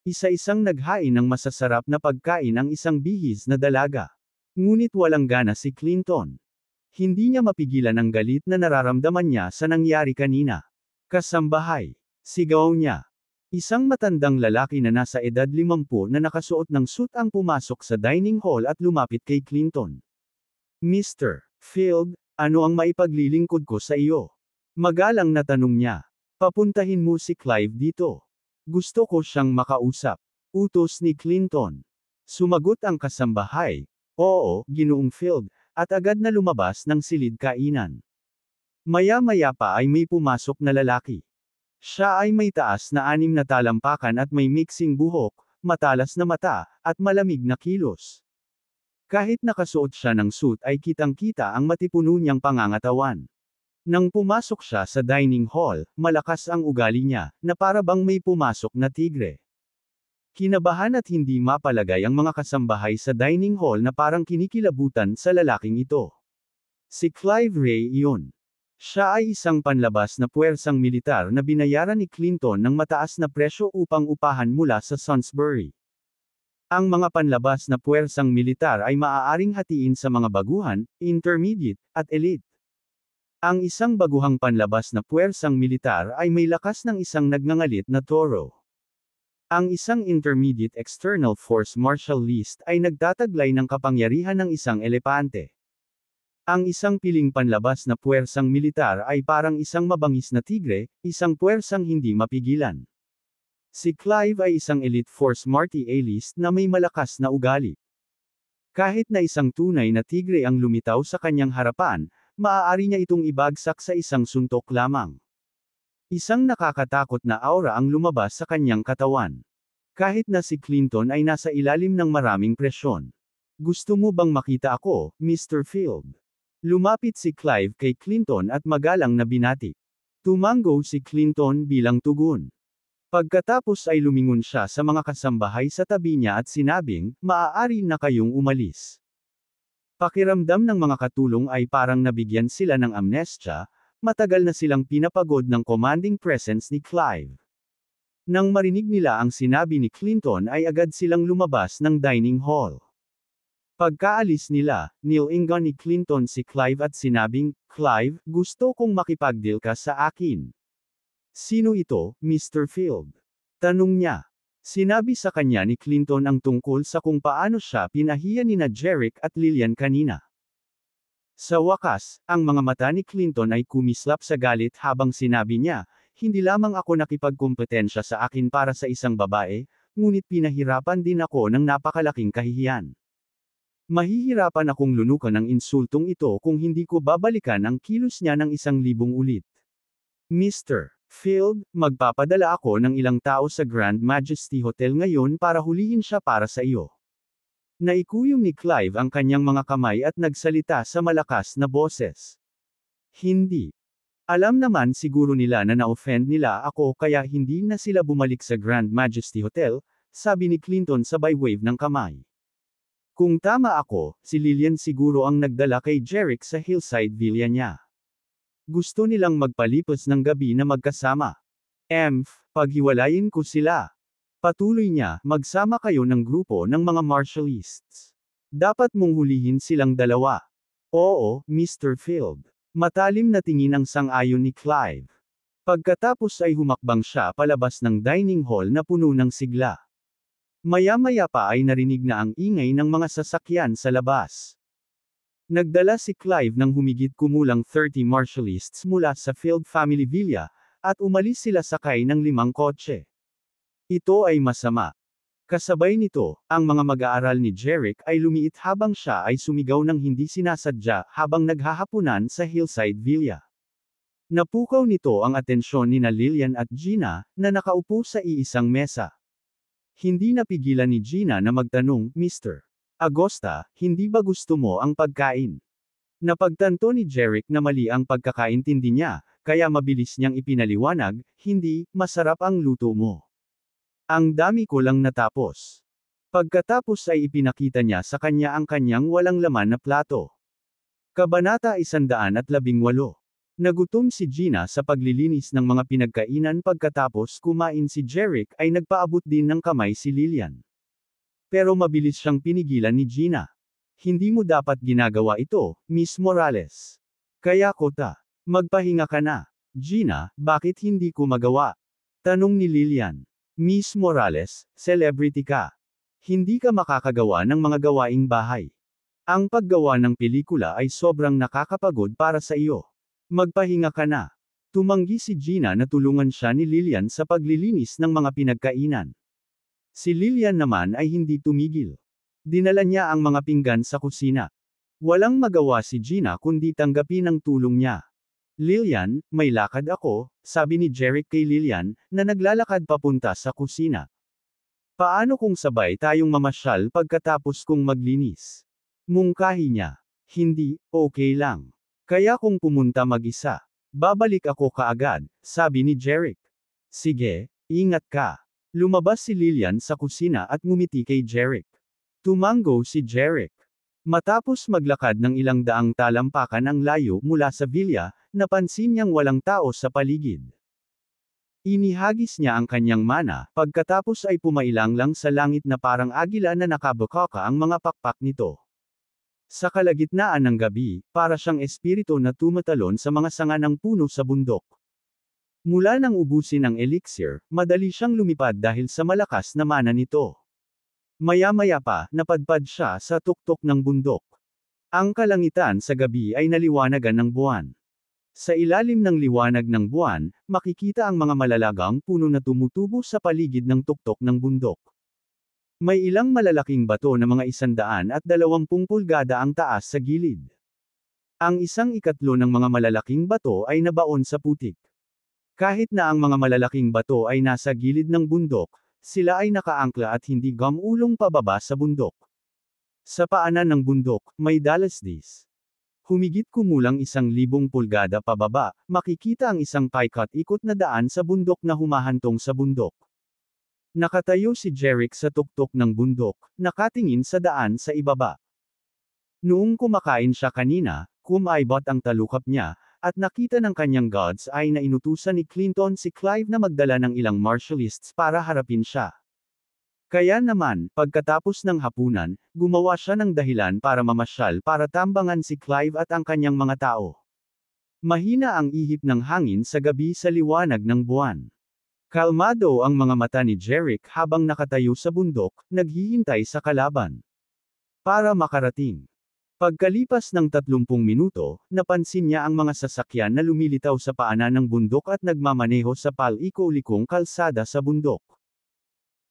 Isa-isang naghain ng masasarap na pagkain ang isang bihis na dalaga. Ngunit walang gana si Clinton. Hindi niya mapigilan ang galit na nararamdaman niya sa nangyari kanina. Kasambahay. Sigaw niya. Isang matandang lalaki na nasa edad 50 na nakasuot ng suit ang pumasok sa dining hall at lumapit kay Clinton. Mr. Field, ano ang maipaglilingkod ko sa iyo? Magalang na tanong niya. Papuntahin mo si Clive dito. Gusto ko siyang makausap. Utos ni Clinton. Sumagot ang kasambahay. Oo, Ginoong Field. At agad na lumabas ng silid kainan. Maya-maya pa ay may pumasok na lalaki. Siya ay may taas na 6 na talampakan at may mixing buhok, matalas na mata, at malamig na kilos. Kahit nakasuot siya ng suit ay kitang-kita ang matipuno niyang pangangatawan. Nang pumasok siya sa dining hall, malakas ang ugali niya, na para bang may pumasok na tigre. Kinabahan at hindi mapalagay ang mga kasambahay sa dining hall na parang kinikilabutan sa lalaking ito. Si Clive Ray iyon. Siya ay isang panlabas na puwersang militar na binayaran ni Clinton ng mataas na presyo upang upahan mula sa Salisbury. Ang mga panlabas na puwersang militar ay maaaring hatiin sa mga baguhan, intermediate, at elite. Ang isang baguhang panlabas na puwersang militar ay may lakas ng isang nagngangalit na toro. Ang isang intermediate external force martial list ay nagtataglay ng kapangyarihan ng isang elepante. Ang isang piling panlabas na puwersang militar ay parang isang mabangis na tigre, isang puwersang hindi mapigilan. Si Clive ay isang elite force martial list na may malakas na ugali. Kahit na isang tunay na tigre ang lumitaw sa kanyang harapan, maaari niya itong ibagsak sa isang suntok lamang. Isang nakakatakot na aura ang lumabas sa kanyang katawan. Kahit na si Clinton ay nasa ilalim ng maraming presyon. Gusto mo bang makita ako, Mr. Field? Lumapit si Clive kay Clinton at magalang na binati. Tumango si Clinton bilang tugon. Pagkatapos ay lumingon siya sa mga kasambahay sa tabi niya at sinabing, maaari na kayong umalis. Pakiramdam ng mga katulong ay parang nabigyan sila ng amnestia. Matagal na silang pinapagod ng commanding presence ni Clive. Nang marinig nila ang sinabi ni Clinton ay agad silang lumabas ng dining hall. Pagkaalis nila, nilingan ni Clinton si Clive at sinabing, Clive, gusto kong makipag-deal ka sa akin. Sino ito, Mr. Field? Tanong niya. Sinabi sa kanya ni Clinton ang tungkol sa kung paano siya pinahiya ni na Jeric at Lillian kanina. Sa wakas, ang mga mata ni Clinton ay kumislap sa galit habang sinabi niya, hindi lamang ako nakipagkompetensya sa akin para sa isang babae, ngunit pinahirapan din ako ng napakalaking kahihiyan. Mahihirapan akong lunukan ang insultong ito kung hindi ko babalikan ang kilos niya ng 1,000 ulit. Mr. Field, magpapadala ako ng ilang tao sa Grand Majesty Hotel ngayon para hulihin siya para sa iyo. Naikuyom ni Clive ang kanyang mga kamay at nagsalita sa malakas na boses. Hindi. Alam naman siguro nila na na-offend nila ako kaya hindi na sila bumalik sa Grand Majesty Hotel, sabi ni Clinton sabay wave ng kamay. Kung tama ako, si Lillian siguro ang nagdala kay Jeric sa hillside villa niya. Gusto nilang magpalipas ng gabi na magkasama. Paghiwalayin ko sila. Patuloy niya, magsama kayo ng grupo ng mga martialists. Dapat mong hulihin silang dalawa. Oo, Mr. Field. Matalim na tingin ang sang-ayon ni Clive. Pagkatapos ay humakbang siya palabas ng dining hall na puno ng sigla. Maya-maya pa ay narinig na ang ingay ng mga sasakyan sa labas. Nagdala si Clive ng humigit kumulang 30 martialists mula sa Field Family Villa, at umalis sila sakay ng 5 kotse. Ito ay masama. Kasabay nito, ang mga mag-aaral ni Jeric ay lumiit habang siya ay sumigaw ng hindi sinasadya habang naghahapunan sa hillside villa. Napukaw nito ang atensyon ni Lillian at Gina, na nakaupo sa iisang mesa. Hindi napigilan ni Gina na magtanong, Mr. Agosta, hindi ba gusto mo ang pagkain? Napagtanto ni Jeric na mali ang pagkakaintindi niya, kaya mabilis niyang ipinaliwanag, hindi, masarap ang luto mo. Ang dami ko lang natapos. Pagkatapos ay ipinakita niya sa kanya ang kanyang walang laman na plato. Kabanata 118. Nagutom si Gina sa paglilinis ng mga pinagkainan pagkatapos kumain si Jeric ay nagpaabot din ng kamay si Lillian. Pero mabilis siyang pinigilan ni Gina. Hindi mo dapat ginagawa ito, Miss Morales. Kaya kota. Magpahinga ka na. Gina, bakit hindi ko magawa? Tanong ni Lillian. Miss Morales, celebrity ka. Hindi ka makakagawa ng mga gawaing bahay. Ang paggawa ng pelikula ay sobrang nakakapagod para sa iyo. Magpahinga ka na. Tumanggi si Gina na tulungan siya ni Lillian sa paglilinis ng mga pinagkainan. Si Lillian naman ay hindi tumigil. Dinala niya ang mga pinggan sa kusina. Walang magawa si Gina kundi tanggapin ang tulong niya. Lillian, may lakad ako, sabi ni Jeric kay Lillian, na naglalakad papunta sa kusina. Paano kung sabay tayong mamasyal pagkatapos kong maglinis? Mungkahi niya. Hindi, okay lang. Kaya kung pumunta mag-isa, babalik ako kaagad, sabi ni Jeric. Sige, ingat ka. Lumabas si Lillian sa kusina at ngumiti kay Jeric. Tumango si Jeric. Matapos maglakad ng ilang daang talampakan ang layo mula sa villa, napansin niyang walang tao sa paligid. Inihagis niya ang kanyang mana, pagkatapos ay pumailang lang sa langit na parang agila na nakabukaka ang mga pakpak nito. Sa kalagitnaan ng gabi, para siyang espiritu na tumatalon sa mga sanga ng puno sa bundok. Mula nang ubusin ang elixir, madali siyang lumipad dahil sa malakas na mana nito. Maya-maya pa, napadpad siya sa tuktok ng bundok. Ang kalangitan sa gabi ay naliwanagan ng buwan. Sa ilalim ng liwanag ng buwan, makikita ang mga malalagang puno na tumutubo sa paligid ng tuktok ng bundok. May ilang malalaking bato na mga 120 pulgada ang taas sa gilid. Ang 1/3 ng mga malalaking bato ay nabaon sa putik. Kahit na ang mga malalaking bato ay nasa gilid ng bundok, sila ay nakaangkla at hindi gumulong pababa sa bundok. Sa paanan ng bundok, may dalasdis. Humigit kumulang 1,000 pulgada pababa, makikita ang isang paikot-ikot na daan sa bundok na humahantong sa bundok. Nakatayo si Jeric sa tuktok ng bundok, nakatingin sa daan sa ibaba. Noong kumakain siya kanina, kumaibot ang talukap niya, at nakita ng kanyang gods ay na inutusan ni Clinton si Clive na magdala ng ilang martialists para harapin siya. Kaya naman, pagkatapos ng hapunan, gumawa siya ng dahilan para mamasyal para tambangan si Clive at ang kanyang mga tao. Mahina ang ihip ng hangin sa gabi sa liwanag ng buwan. Kalmado ang mga mata ni Jeric habang nakatayo sa bundok, naghihintay sa kalaban. Para makarating. Pagkalipas ng 30 minuto, napansin niya ang mga sasakyan na lumilitaw sa paanan ng bundok at nagmamaneho sa paliko-likong kalsada sa bundok.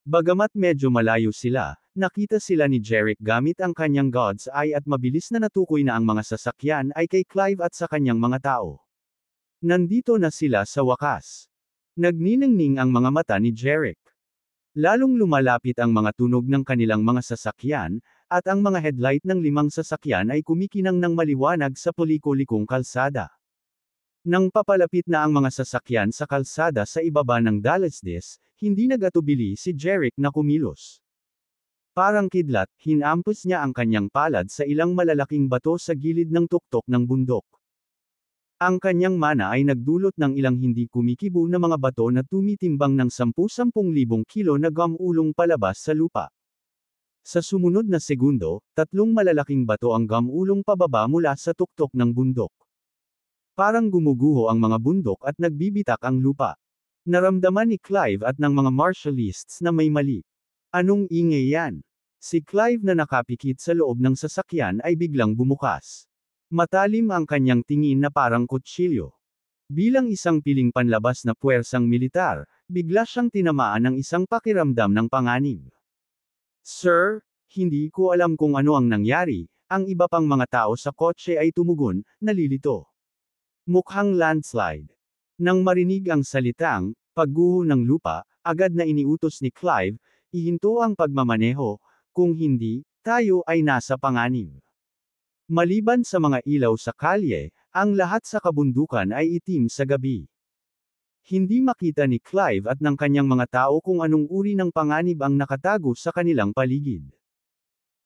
Bagamat medyo malayo sila, nakita sila ni Jerick gamit ang kanyang God's Eye at mabilis na natukoy na ang mga sasakyan ay kay Clive at sa kanyang mga tao. Nandito na sila sa wakas. Nagniningning ang mga mata ni Jerick. Lalong lumalapit ang mga tunog ng kanilang mga sasakyan, at ang mga headlight ng 5 sasakyan ay kumikinang ng maliwanag sa puliko-likong kalsada. Nang papalapit na ang mga sasakyan sa kalsada sa ibaba ng Dallasdes, hindi nagatubili si Jerick na kumilos. Parang kidlat, hinampas niya ang kanyang palad sa ilang malalaking bato sa gilid ng tuktok ng bundok. Ang kanyang mana ay nagdulot ng ilang hindi kumikibo na mga bato na tumitimbang ng 10,000 kilo na gamulong palabas sa lupa. Sa sumunod na segundo, 3 malalaking bato ang gamulong pababa mula sa tuktok ng bundok. Parang gumuguho ang mga bundok at nagbibitak ang lupa. Naramdaman ni Clive at ng mga marshalists na may mali. Anong ingay yan? Si Clive na nakapikit sa loob ng sasakyan ay biglang bumukas. Matalim ang kanyang tingin na parang kutsilyo. Bilang isang piling panlabas na puwersang militar, bigla siyang tinamaan ng isang pakiramdam ng panganib. Sir, hindi ko alam kung ano ang nangyari, ang iba pang mga tao sa kotse ay tumugon, nalilito. Mukhang landslide. Nang marinig ang salitang, pagguho ng lupa, agad na iniutos ni Clive, ihinto ang pagmamaneho, kung hindi, tayo ay nasa panganib. Maliban sa mga ilaw sa kalye, ang lahat sa kabundukan ay itim sa gabi. Hindi makita ni Clive at ng kanyang mga tao kung anong uri ng panganib ang nakatago sa kanilang paligid.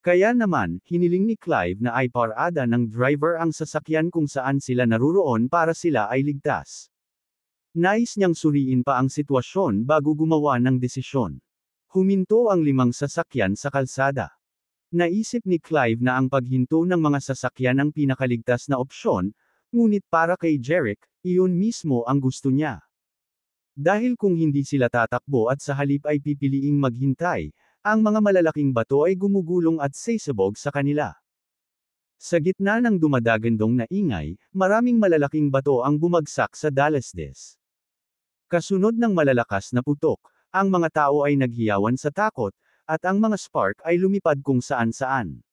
Kaya naman, hiniling ni Clive na ay parada ng driver ang sasakyan kung saan sila naruroon para sila ay ligtas. Nais niyang suriin pa ang sitwasyon bago gumawa ng desisyon. Huminto ang 5 sasakyan sa kalsada. Naisip ni Clive na ang paghinto ng mga sasakyan ang pinakaligtas na opsyon, ngunit para kay Jerick, iyon mismo ang gusto niya. Dahil kung hindi sila tatakbo at sa halip ay pipiliing maghintay, ang mga malalaking bato ay gumugulong at sasabog sa kanila. Sa gitna ng dumadagandong na ingay, maraming malalaking bato ang bumagsak sa Dallasdes. Kasunod ng malalakas na putok, ang mga tao ay naghiyawan sa takot, at ang mga spark ay lumipad kung saan-saan.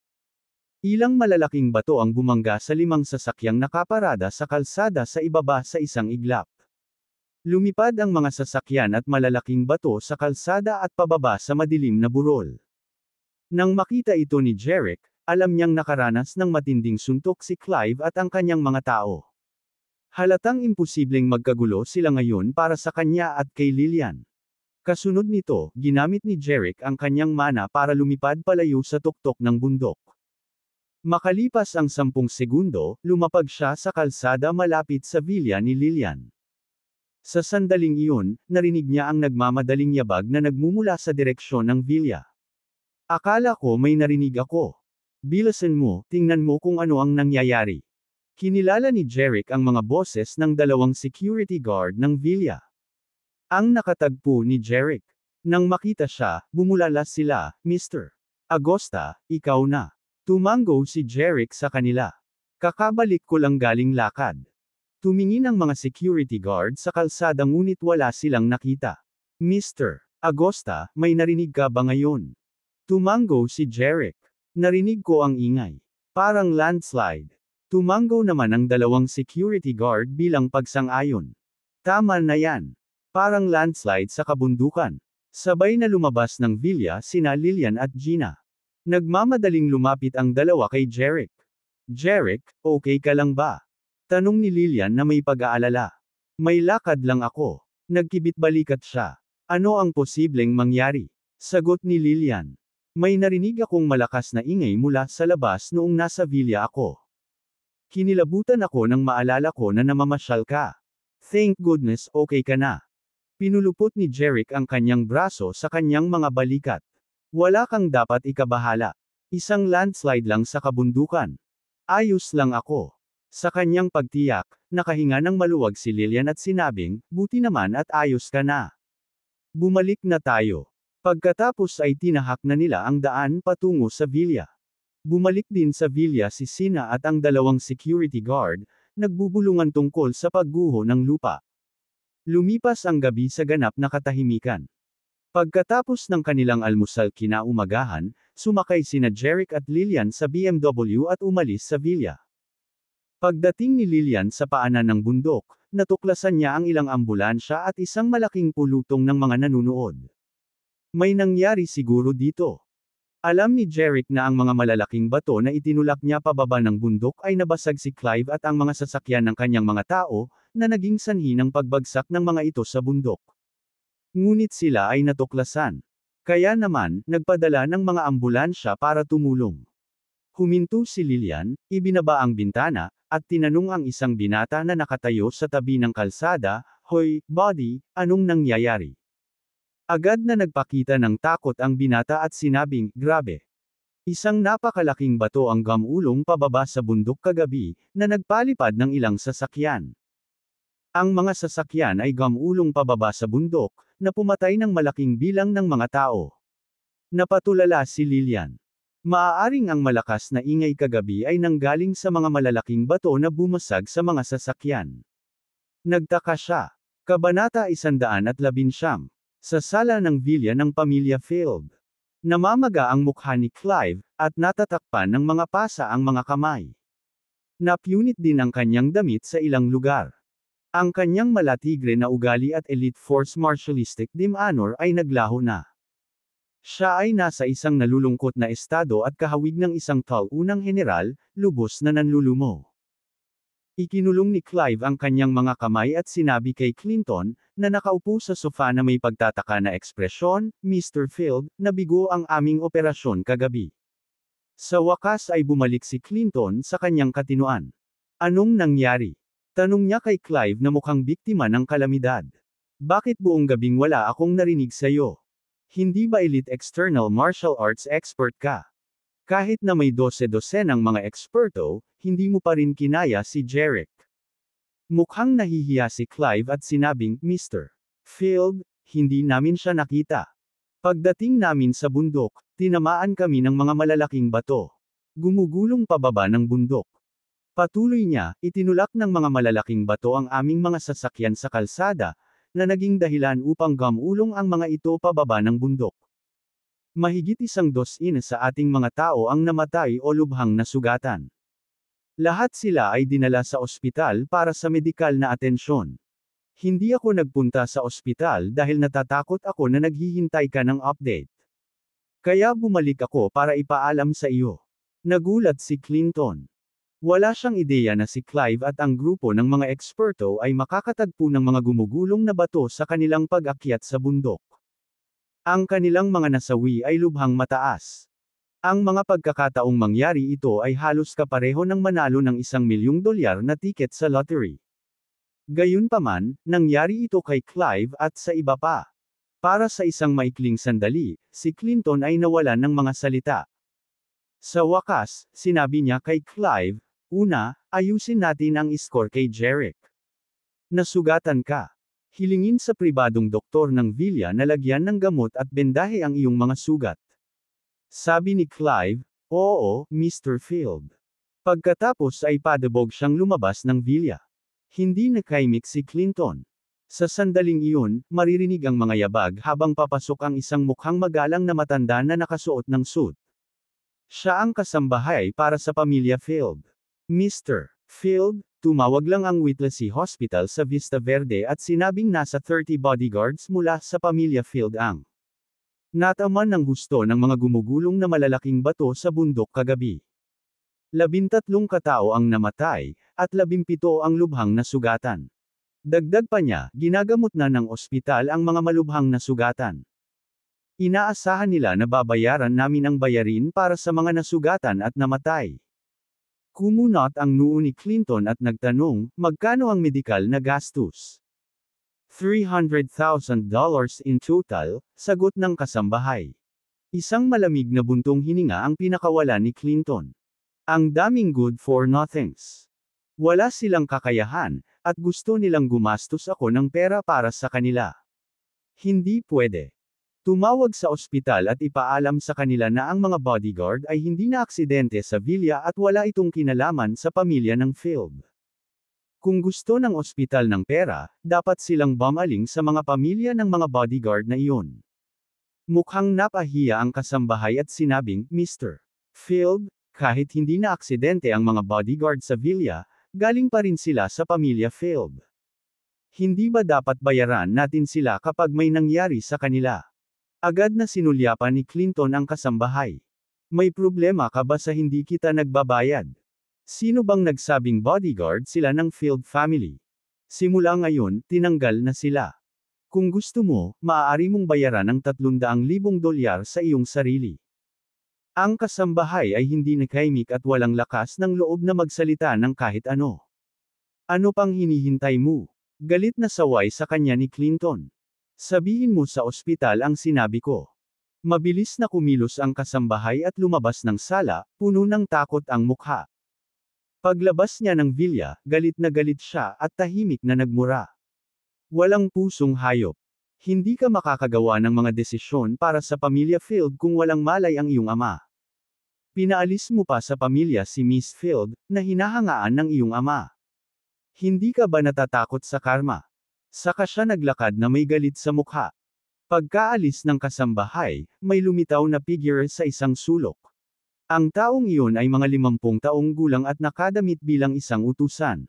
Ilang malalaking bato ang bumangga sa 5 sasakyang nakaparada sa kalsada sa ibaba sa isang iglap. Lumipad ang mga sasakyan at malalaking bato sa kalsada at pababa sa madilim na burol. Nang makita ito ni Jerick, alam niyang nakaranas ng matinding suntok si Clive at ang kanyang mga tao. Halatang imposibleng magkagulo sila ngayon para sa kanya at kay Lillian. Kasunod nito, ginamit ni Jerick ang kanyang mana para lumipad palayo sa tuktok ng bundok. Makalipas ang 10 segundo, lumapag siya sa kalsada malapit sa villa ni Lillian. Sa sandaling iyon, narinig niya ang nagmamadaling yabag na nagmumula sa direksyon ng villa. Akala ko may narinig ako. Bilisan mo, tingnan mo kung ano ang nangyayari. Kinilala ni Jerick ang mga boses ng 2 security guard ng villa. Ang nakatagpo ni Jerick. Nang makita siya, bumulala sila, Mr. Agosta, ikaw na. Tumango si Jerick sa kanila. Kakabalik ko lang galing lakad. Tumingin ang mga security guard sa kalsada ngunit wala silang nakita. Mr. Agosta, may narinig ka ba ngayon? Tumango si Jerick. Narinig ko ang ingay. Parang landslide. Tumango naman ang 2 security guard bilang pagsang-ayon. Tama na yan. Parang landslide sa kabundukan. Sabay na lumabas ng villa sina Lillian at Gina. Nagmamadaling lumapit ang 2 kay Jerick. Jerick, okay ka lang ba? Tanong ni Lillian na may pag-aalala. May lakad lang ako. Nagkibit-balikat siya. Ano ang posibleng mangyari? Sagot ni Lillian. May narinig akong malakas na ingay mula sa labas noong nasa villa ako. Kinilabutan ako nang maalala ko na namamasyal ka. Thank goodness okay ka na. Pinulupot ni Jerick ang kanyang braso sa kanyang mga balikat. Wala kang dapat ikabahala. Isang landslide lang sa kabundukan. Ayos lang ako. Sa kanyang pagtiyak, nakahinga ng maluwag si Lillian at sinabing, buti naman at ayos ka na. Bumalik na tayo. Pagkatapos ay tinahak na nila ang daan patungo sa villa. Bumalik din sa villa si Sina at ang 2 security guard, nagbubulungan tungkol sa pagguho ng lupa. Lumipas ang gabi sa ganap na katahimikan. Pagkatapos ng kanilang almusal kinaumagahan, sumakay sina Jeric at Lillian sa BMW at umalis sa villa. Pagdating ni Lillian sa paanan ng bundok, natuklasan niya ang ilang ambulansya at isang malaking pulutong ng mga nanunood. May nangyari siguro dito. Alam ni Jeric na ang mga malalaking bato na itinulak niya pababa ng bundok ay nabasag si Clive at ang mga sasakyan ng kanyang mga tao, na naging sanhi ng pagbagsak ng mga ito sa bundok. Ngunit sila ay natuklasan. Kaya naman, nagpadala ng mga ambulansya para tumulong. Huminto si Lillian, ibinaba ang bintana, at tinanong ang isang binata na nakatayo sa tabi ng kalsada, "Hoy, buddy, anong nangyayari?" Agad na nagpakita ng takot ang binata at sinabing, "Grabe. Isang napakalaking bato ang gamulong pababa sa bundok kagabi, na nagpalipad ng ilang sasakyan. Ang mga sasakyan ay gamulong pababa sa bundok, na pumatay ng malaking bilang ng mga tao." Napatulala si Lillian. Maaaring ang malakas na ingay kagabi ay nanggaling sa mga malalaking bato na bumasag sa mga sasakyan. Nagtaka siya. Kabanata 119. Sa sala ng villa ng pamilya Field. Namamaga ang mukha ni Clive, at natatakpan ng mga pasa ang mga kamay. Napunit din ang kanyang damit sa ilang lugar. Ang kanyang malatigre na ugali at elite force martialistic demeanor ay naglaho na. Siya ay nasa isang nalulungkot na estado at kahawig ng isang taunang general, lubos na nanlulumo. Ikinulong ni Clive ang kanyang mga kamay at sinabi kay Clinton, na nakaupo sa sofa na may pagtataka na ekspresyon, "Mr. Field, nabigo ang aming operasyon kagabi." Sa wakas ay bumalik si Clinton sa kanyang katinoan. "Anong nangyari?" Tanong niya kay Clive na mukhang biktima ng kalamidad. "Bakit buong gabing wala akong narinig sa'yo? Hindi ba elite external martial arts expert ka? Kahit na may 12-dosenang mga eksperto, hindi mo pa rin kinaya si Jeric." Mukhang nahihiya si Clive at sinabing, "Mr. Field, hindi namin siya nakita. Pagdating namin sa bundok, tinamaan kami ng mga malalaking bato. Gumugulong pababa ng bundok." Patuloy niya, "Itinulak ng mga malalaking bato ang aming mga sasakyan sa kalsada, na naging dahilan upang gamulong ang mga ito pababa ng bundok. Mahigit 100 sa ating mga tao ang namatay o lubhang nasugatan. Lahat sila ay dinala sa ospital para sa medikal na atensyon. Hindi ako nagpunta sa ospital dahil natatakot ako na naghihintay ka ng update. Kaya bumalik ako para ipaalam sa iyo." Nagulat si Clinton. Wala siyang ideya na si Clive at ang grupo ng mga eksperto ay makakatagpo ng mga gumugulong na bato sa kanilang pag-akyat sa bundok. Ang kanilang mga nasawi ay lubhang mataas. Ang mga pagkakataong mangyari ito ay halos kapareho ng manalo ng $1,000,000 na tiket sa lottery. Gayunpaman, nangyari ito kay Clive at sa iba pa. Para sa isang maikling sandali, si Clinton ay nawalan ng mga salita. Sa wakas, sinabi niya kay Clive, "Una, ayusin natin ang score kay Jeric. Nasugatan ka. Hilingin sa pribadong doktor ng villa na lagyan ng gamot at bendahe ang iyong mga sugat." Sabi ni Clive, "Oo, Mr. Field." Pagkatapos ay padabog siyang lumabas ng villa. Hindi nakaimik si Clinton. Sa sandaling iyon, maririnig ang mga yabag habang papasok ang isang mukhang magalang na matanda na nakasuot ng suit. Siya ang kasambahay para sa pamilya Field. "Mr. Field, tumawag lang ang Whittlesey Hospital sa Vista Verde at sinabing nasa 30 bodyguards mula sa pamilya Field ang nataman ng husto ng mga gumugulong na malalaking bato sa bundok kagabi. 13 katao ang namatay, at 17 ang lubhang nasugatan." Dagdag pa niya, "Ginagamot na ng ospital ang mga malubhang nasugatan. Inaasahan nila na babayaran namin ang bayarin para sa mga nasugatan at namatay." Kumunot ang noo ni Clinton at nagtanong, "Magkano ang medikal na gastos?" $300,000 in total, sagot ng kasambahay. Isang malamig na buntong hininga ang pinakawala ni Clinton. Ang daming good for nothings. Wala silang kakayahan, at gusto nilang gumastos ako ng pera para sa kanila. Hindi pwede. Tumawag sa ospital at ipaalam sa kanila na ang mga bodyguard ay hindi na aksidente sa villa at wala itong kinalaman sa pamilya ng Field. Kung gusto ng ospital ng pera, dapat silang bumaling sa mga pamilya ng mga bodyguard na iyon. Mukhang napahiya ang kasambahay at sinabing, Mr. Field, kahit hindi na aksidente ang mga bodyguard sa villa, galing pa rin sila sa pamilya Field. Hindi ba dapat bayaran natin sila kapag may nangyari sa kanila? Agad na sinulyapan ni Clinton ang kasambahay. May problema ka ba sa hindi kita nagbabayad? Sino bang nagsabing bodyguard sila ng Field family? Simula ngayon, tinanggal na sila. Kung gusto mo, maaari mong bayaran ang $300,000 sa iyong sarili. Ang kasambahay ay hindi nakaimik at walang lakas ng loob na magsalita ng kahit ano. Ano pang hinihintay mo? Galit na saway sa kanya ni Clinton. Sabihin mo sa ospital ang sinabi ko. Mabilis na kumilos ang kasambahay at lumabas ng sala, puno ng takot ang mukha. Paglabas niya ng villa, galit na galit siya at tahimik na nagmura. Walang pusong hayop. Hindi ka makakagawa ng mga desisyon para sa pamilya Field kung walang malay ang iyong ama. Pinaalis mo pa sa pamilya si Miss Field, na hinahangaan ng iyong ama. Hindi ka ba natatakot sa karma? Saka siya naglakad na may galit sa mukha. Pagkaalis ng kasambahay, may lumitaw na figure sa isang sulok. Ang taong iyon ay mga 50 taong gulang at nakadamit bilang isang utusan.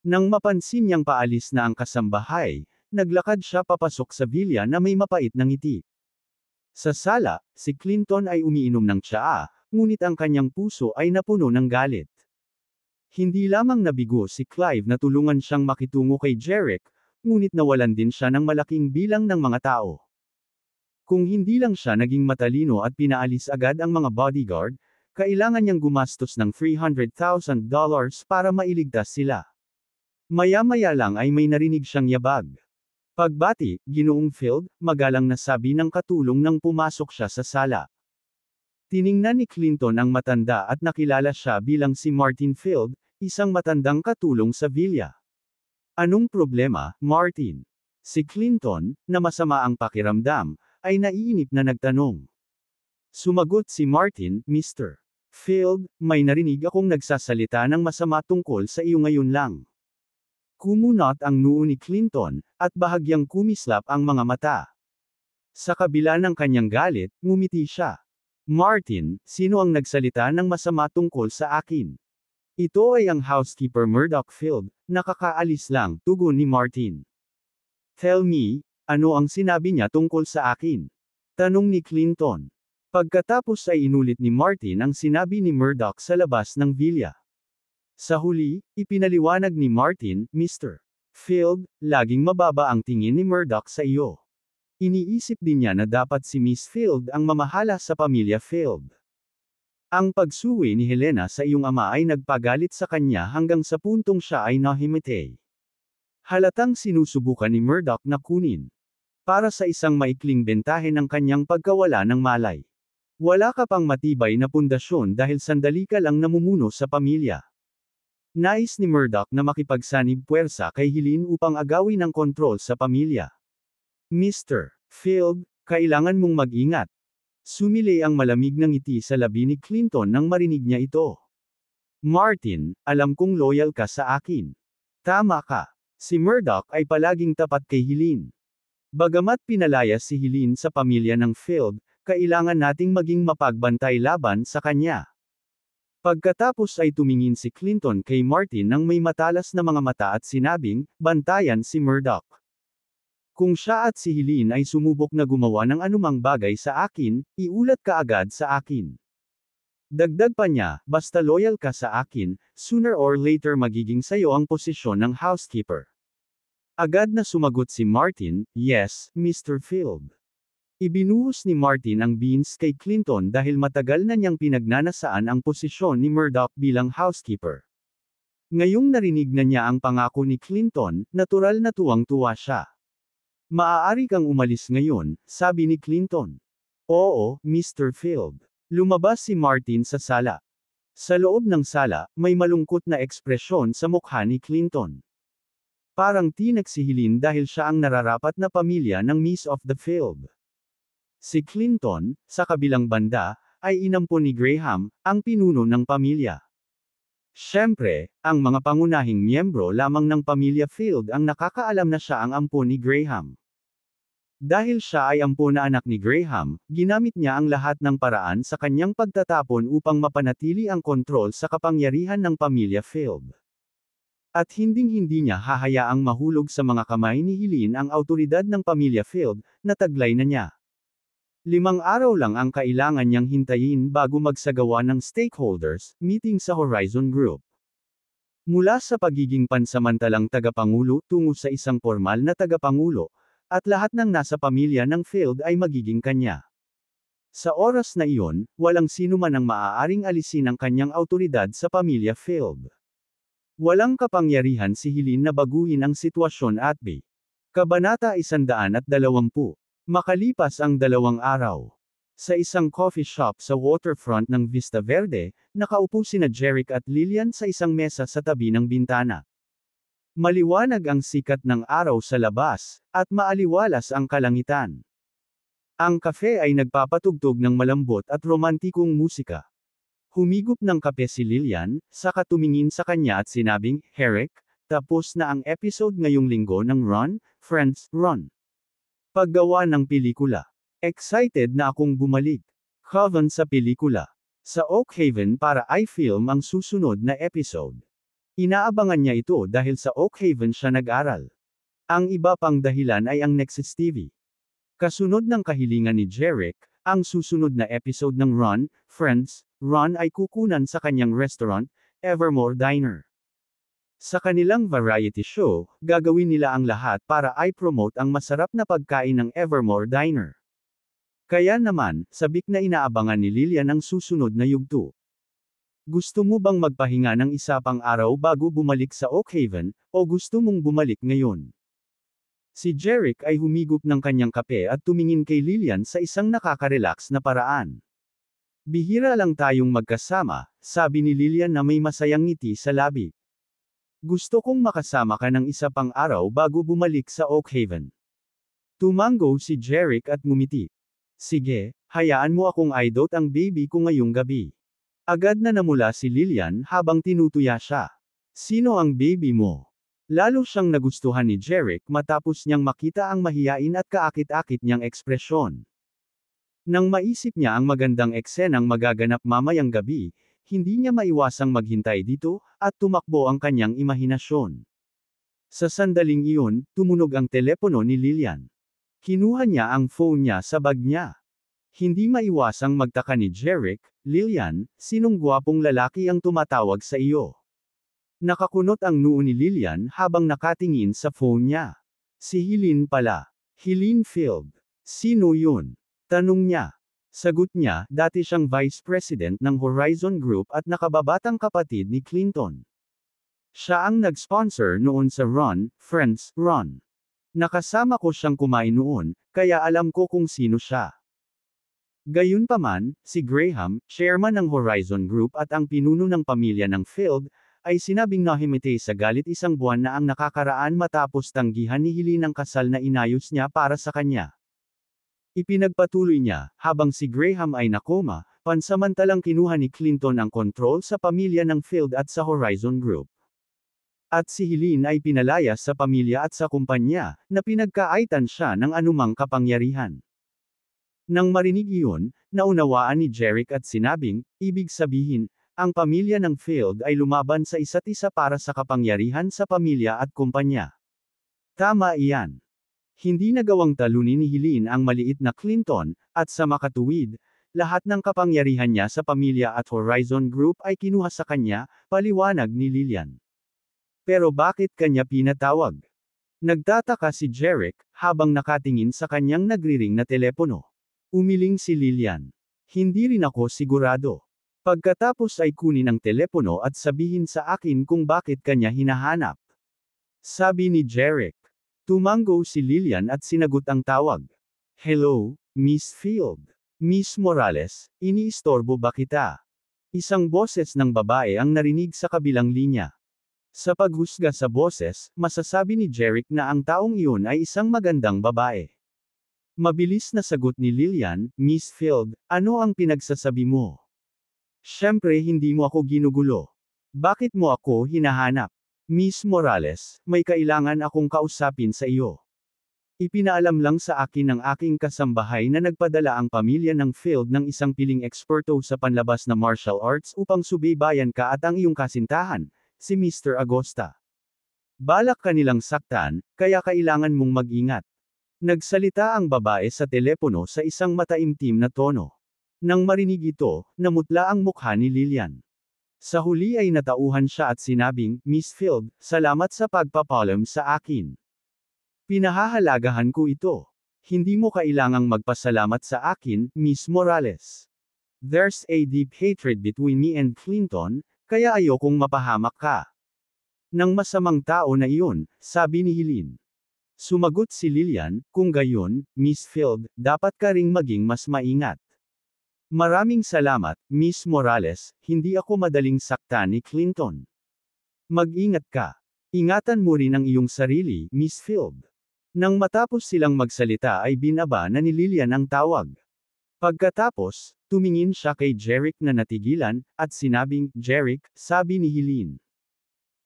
Nang mapansin niyang paalis na ang kasambahay, naglakad siya papasok sa villa na may mapait na ngiti. Sa sala, si Clinton ay umiinom ng tsaa, ngunit ang kanyang puso ay napuno ng galit. Hindi lamang nabigo si Clive na tulungan siyang makitungo kay Jerick, ngunit nawalan din siya ng malaking bilang ng mga tao. Kung hindi lang siya naging matalino at pinaalis agad ang mga bodyguard, kailangan niyang gumastos ng $300,000 para mailigtas sila. Maya-maya lang ay may narinig siyang yabag. Pagbati, Ginoong Field, magalang na sabi ng katulong nang pumasok siya sa sala. Tiningnan ni Clinton ang matanda at nakilala siya bilang si Martin Field, isang matandang katulong sa villa. Anong problema, Martin? Si Clinton, na masama ang pakiramdam, ay naiinip na nagtanong. Sumagot si Martin, Mr. Field, may narinig akong nagsasalita ng masama tungkol sa iyo ngayon lang. Kumunot ang noo ni Clinton, at bahagyang kumislap ang mga mata. Sa kabila ng kanyang galit, ngumiti siya. Martin, sino ang nagsalita ng masama tungkol sa akin? Ito ay ang housekeeper Murdoch Field, nakakaalis lang, tugon ni Martin. Tell me, ano ang sinabi niya tungkol sa akin? Tanong ni Clinton. Pagkatapos ay inulit ni Martin ang sinabi ni Murdoch sa labas ng villa. Sa huli, ipinaliwanag ni Martin, Mr. Field, laging mababa ang tingin ni Murdoch sa iyo. Iniisip din niya na dapat si Miss Field ang mamahala sa pamilya Field. Ang pagsuwi ni Helena sa iyong ama ay nagpagalit sa kanya hanggang sa puntong siya ay nahimete. Halatang sinusubukan ni Murdoch na kunin. Para sa isang maikling bentahe ng kanyang pagkawala ng malay. Wala ka pang matibay na pundasyon dahil sandali ka lang namumuno sa pamilya. Nais ni Murdoch na makipagsanib puwersa kay Helene upang agawin ang kontrol sa pamilya. Mr. Field, kailangan mong mag-ingat. Sumili ang malamig na ngiti sa labi ni Clinton nang marinig niya ito. Martin, alam kong loyal ka sa akin. Tama ka. Si Murdoch ay palaging tapat kay Helene. Bagamat pinalayas si Helene sa pamilya ng Field, kailangan nating maging mapagbantay laban sa kanya. Pagkatapos ay tumingin si Clinton kay Martin nang may matalas na mga mata at sinabing, bantayan si Murdoch. Kung siya at si Helene ay sumubok na gumawa ng anumang bagay sa akin, iulat ka agad sa akin. Dagdag pa niya, basta loyal ka sa akin, sooner or later magiging sayo ang posisyon ng housekeeper. Agad na sumagot si Martin, yes, Mr. Field. Ibinuhos ni Martin ang beans kay Clinton dahil matagal na niyang pinagnanasaan ang posisyon ni Murdoch bilang housekeeper. Ngayong narinig na niya ang pangako ni Clinton, natural na tuwang-tuwa siya. Maaari kang umalis ngayon, sabi ni Clinton. Oo, Mr. Field. Lumabas si Martin sa sala. Sa loob ng sala, may malungkot na ekspresyon sa mukha ni Clinton. Parang tinak si Helene dahil siya ang nararapat na pamilya ng Miss of the Field. Si Clinton, sa kabilang banda, ay inampon ni Graham, ang pinuno ng pamilya. Siyempre, ang mga pangunahing miyembro lamang ng pamilya Field ang nakakaalam na siya ang ampon ni Graham. Dahil siya ay ampo na anak ni Graham, ginamit niya ang lahat ng paraan sa kanyang pagtatapon upang mapanatili ang kontrol sa kapangyarihan ng pamilya Field. At hinding-hindi niya hahayaang mahulog sa mga kamay ni Helene ang awtoridad ng pamilya Field, na taglay na niya. 5 araw lang ang kailangan niyang hintayin bago magsagawa ng stakeholders meeting sa Horizon Group. Mula sa pagiging pansamantalang tagapangulo tungo sa isang formal na tagapangulo, at lahat ng nasa pamilya ng Field ay magiging kanya. Sa oras na iyon, walang sino man ang maaaring alisin ang kanyang awtoridad sa pamilya Field. Walang kapangyarihan si Helene na baguhin ang sitwasyon at B. Kabanata 120. Makalipas ang 2 araw. Sa isang coffee shop sa waterfront ng Vista Verde, nakaupo sina Jeric at Lillian sa isang mesa sa tabi ng bintana. Maliwanag ang sikat ng araw sa labas, at maaliwalas ang kalangitan. Ang kafe ay nagpapatugtog ng malambot at romantikong musika. Humigop ng kape si Lillian, saka tumingin sa kanya at sinabing, "Herrick, tapos na ang episode ngayong linggo ng Run, Friends, Run. Paggawa ng pelikula. Excited na akong bumalik. Coven sa pelikula. Sa Oak Haven para i-film ang susunod na episode. Inaabangan niya ito dahil sa Oak Haven siya nag-aral. Ang iba pang dahilan ay ang Nexus TV. Kasunod ng kahilingan ni Jeric, ang susunod na episode ng Run, Friends, Run ay kukunan sa kanyang restaurant, Evermore Diner. Sa kanilang variety show, gagawin nila ang lahat para i-promote ang masarap na pagkain ng Evermore Diner. Kaya naman, sabik na inaabangan ni Lillian ang susunod na yugto. Gusto mo bang magpahinga ng isa pang araw bago bumalik sa Oak Haven, o gusto mong bumalik ngayon? Si Jeric ay humigop ng kanyang kape at tumingin kay Lillian sa isang nakaka-relax na paraan. Bihira lang tayong magkasama, sabi ni Lillian na may masayang ngiti sa labi. Gusto kong makasama ka ng isa pang araw bago bumalik sa Oak Haven. Tumango si Jeric at ngumiti. Sige, hayaan mo akong i-dote ang baby ko ngayong gabi. Agad na namula si Lillian habang tinutuya siya. Sino ang baby mo? Lalo siyang nagustuhan ni Jeric matapos niyang makita ang mahiyain at kaakit-akit niyang ekspresyon. Nang maisip niya ang magandang eksenang magaganap mamayang gabi, hindi niya maiwasang maghintay dito, at tumakbo ang kanyang imahinasyon. Sa sandaling iyon, tumunog ang telepono ni Lillian. Kinuha niya ang phone niya sa bag niya. Hindi maiwasang magtaka ni Jeric, "Lillian, sinong gwapong lalaki ang tumatawag sa iyo?" Nakakunot ang noo ni Lillian habang nakatingin sa phone niya. Si Helene pala. Helene Field. Sino yun? Tanong niya. Sagot niya, dati siyang Vice President ng Horizon Group at nakababatang kapatid ni Clinton. Siya ang nag-sponsor noon sa Run, Friends, Run. Nakasama ko siyang kumain noon, kaya alam ko kung sino siya. Gayunpaman, si Graham, chairman ng Horizon Group at ang pinuno ng pamilya ng Field, ay sinabing nahimite sa galit 1 buwan na ang nakakaraan matapos tanggihan ni Helene ang kasal na inayos niya para sa kanya. Ipinagpatuloy niya, habang si Graham ay nakoma, pansamantalang kinuha ni Clinton ang kontrol sa pamilya ng Field at sa Horizon Group. At si Helene ay pinalaya sa pamilya at sa kumpanya, na pinagkaaitan siya ng anumang kapangyarihan. Nang marinig iyon, naunawaan ni Jeric at sinabing, ibig sabihin, ang pamilya ng Field ay lumaban sa isa't isa para sa kapangyarihan sa pamilya at kumpanya. Tama iyan. Hindi nagawang talunin ni Helene ang maliit na Clinton, at sa makatuwid, lahat ng kapangyarihan niya sa pamilya at Horizon Group ay kinuha sa kanya, paliwanag ni Lillian. Pero bakit kanya pinatawag? Nagtataka si Jeric, habang nakatingin sa kanyang nagriring na telepono. Umiling si Lillian. Hindi rin ako sigurado. Pagkatapos ay kunin ang telepono at sabihin sa akin kung bakit kanya hinahanap. Sabi ni Jeric. Tumango si Lillian at sinagot ang tawag. Hello, Miss Field. Miss Morales, iniistorbo ba kita? Isang boses ng babae ang narinig sa kabilang linya. Sa paghusga sa boses, masasabi ni Jeric na ang taong iyon ay isang magandang babae. Mabilis na sagot ni Lillian, Miss Field, ano ang pinagsasabi mo? Siyempre hindi mo ako ginugulo. Bakit mo ako hinahanap? Miss Morales, may kailangan akong kausapin sa iyo. Ipinaalam lang sa akin ng aking kasambahay na nagpadala ang pamilya ng field ng isang piling eksperto sa panlabas na martial arts upang subaybayan ka at ang iyong kasintahan, si Mr. Agosta. Balak kanilang saktan, kaya kailangan mong mag-ingat. Nagsalita ang babae sa telepono sa isang mataimtim na tono. Nang marinig ito, namutla ang mukha ni Lillian. Sa huli ay natauhan siya at sinabing, Miss Field, salamat sa pagpapalam sa akin. Pinahahalagahan ko ito. Hindi mo kailangang magpasalamat sa akin, Miss Morales. There's a deep hatred between me and Clinton, kaya ayokong mapahamak ka. Nang masamang tao na iyon, sabi ni Helene. Sumagot si Lillian, kung gayon, Miss Field, dapat ka ring maging mas maingat. Maraming salamat, Miss Morales, hindi ako madaling saktan ni Clinton. Mag-ingat ka. Ingatan mo rin ang iyong sarili, Miss Field. Nang matapos silang magsalita ay binaba na ni Lillian ang tawag. Pagkatapos, tumingin siya kay Jeric na natigilan, at sinabing, Jeric, sabi ni Helene.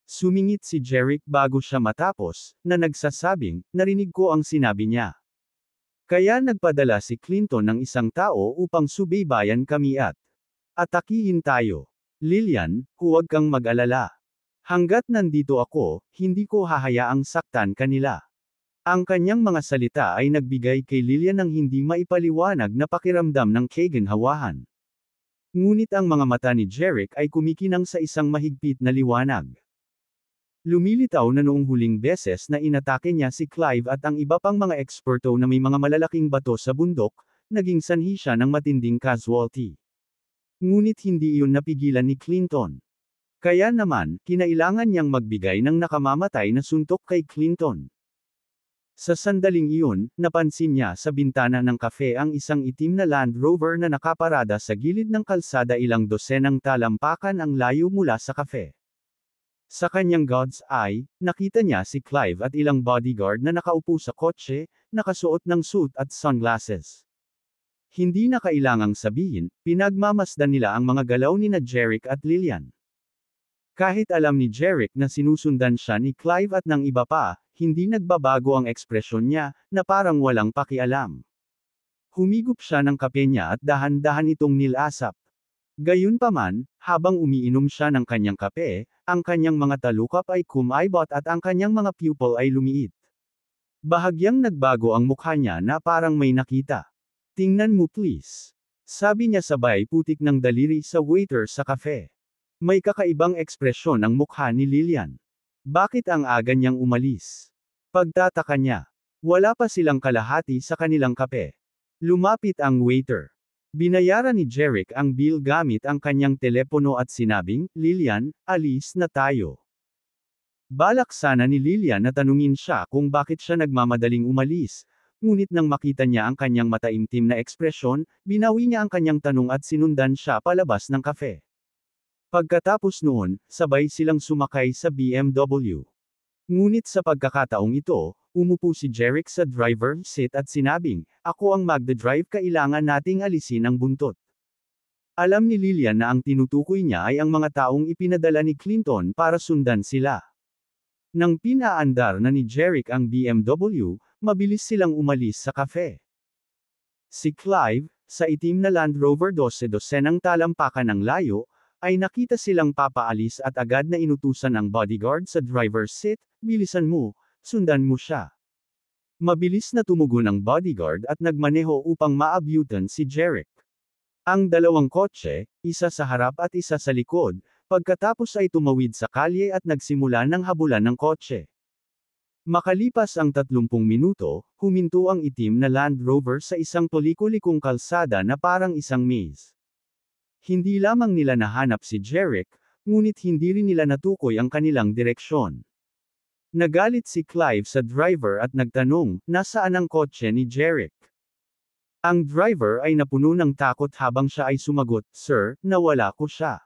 Sumingit si Jeric bago siya matapos, na nagsasabing, narinig ko ang sinabi niya. Kaya nagpadala si Clinton ng isang tao upang subaybayan kami at atakihin tayo. Lillian, huwag kang mag-alala. Hanggat nandito ako, hindi ko hahayaang saktan kanila. Ang kanyang mga salita ay nagbigay kay Lillian ng hindi maipaliwanag na pakiramdam ng kaginhawahan. Ngunit ang mga mata ni Jeric ay kumikinang sa isang mahigpit na liwanag. Lumilitaw na noong huling beses na inatake niya si Clive at ang iba pang mga eksperto na may mga malalaking bato sa bundok, naging sanhi siya ng matinding casualty. Ngunit hindi iyon napigilan ni Clinton. Kaya naman, kinailangan niyang magbigay ng nakamamatay na suntok kay Clinton. Sa sandaling iyon, napansin niya sa bintana ng kafe ang isang itim na Land Rover na nakaparada sa gilid ng kalsada, ilang dosenang talampakan ang layo mula sa kafe. Sa kanyang God's eye, nakita niya si Clive at ilang bodyguard na nakaupo sa kotse, nakasuot ng suit at sunglasses. Hindi na kailangang sabihin, pinagmamasdan nila ang mga galaw ni Jeric at Lillian. Kahit alam ni Jeric na sinusundan siya ni Clive at ng iba pa, hindi nagbabago ang ekspresyon niya, na parang walang pakialam. Humigop siya ng kape niya at dahan-dahan itong nilasap. Gayunpaman, habang umiinom siya ng kanyang kape, ang kanyang mga talukap ay kumaibot at ang kanyang mga pupil ay lumiit. Bahagyang nagbago ang mukha niya na parang may nakita. Tingnan mo please. Sabi niya sabay putik ng daliri sa waiter sa kafe. May kakaibang ekspresyon ang mukha ni Lillian. Bakit ang aga niyang umalis? Pagtataka niya. Wala pa silang kalahati sa kanilang kape. Lumapit ang waiter. Binayaran ni Jeric ang bill gamit ang kanyang telepono at sinabing, Lillian, alis na tayo. Balak sana ni Lillian na tanungin siya kung bakit siya nagmamadaling umalis, ngunit nang makita niya ang kanyang mataimtim na ekspresyon, binawi niya ang kanyang tanong at sinundan siya palabas ng kafe. Pagkatapos noon, sabay silang sumakay sa BMW. Ngunit sa pagkakataong ito, umupo si Jeric sa driver seat at sinabing, ako ang magdadrive, kailangan nating alisin ang buntot. Alam ni Lillian na ang tinutukoy niya ay ang mga taong ipinadala ni Clinton para sundan sila. Nang pinaandar na ni Jeric ang BMW, mabilis silang umalis sa kafe. Si Clive, sa itim na Land Rover 12 ng talampakan ng layo, ay nakita silang papaalis at agad na inutusan ang bodyguard sa driver's seat, bilisan mo, sundan mo siya. Mabilis na tumugon ang bodyguard at nagmaneho upang maabutan si Jeric. Ang dalawang kotse, isa sa harap at isa sa likod, pagkatapos ay tumawid sa kalye at nagsimula ng habulan ng kotse. Makalipas ang 30 minuto, huminto ang itim na Land Rover sa isang tuliko-likong kalsada na parang isang maze. Hindi lamang nila nahanap si Jeric, ngunit hindi rin nila natukoy ang kanilang direksyon. Nagalit si Clive sa driver at nagtanong, nasaan ang kotse ni Jeric? Ang driver ay napuno ng takot habang siya ay sumagot, Sir, nawala ko siya.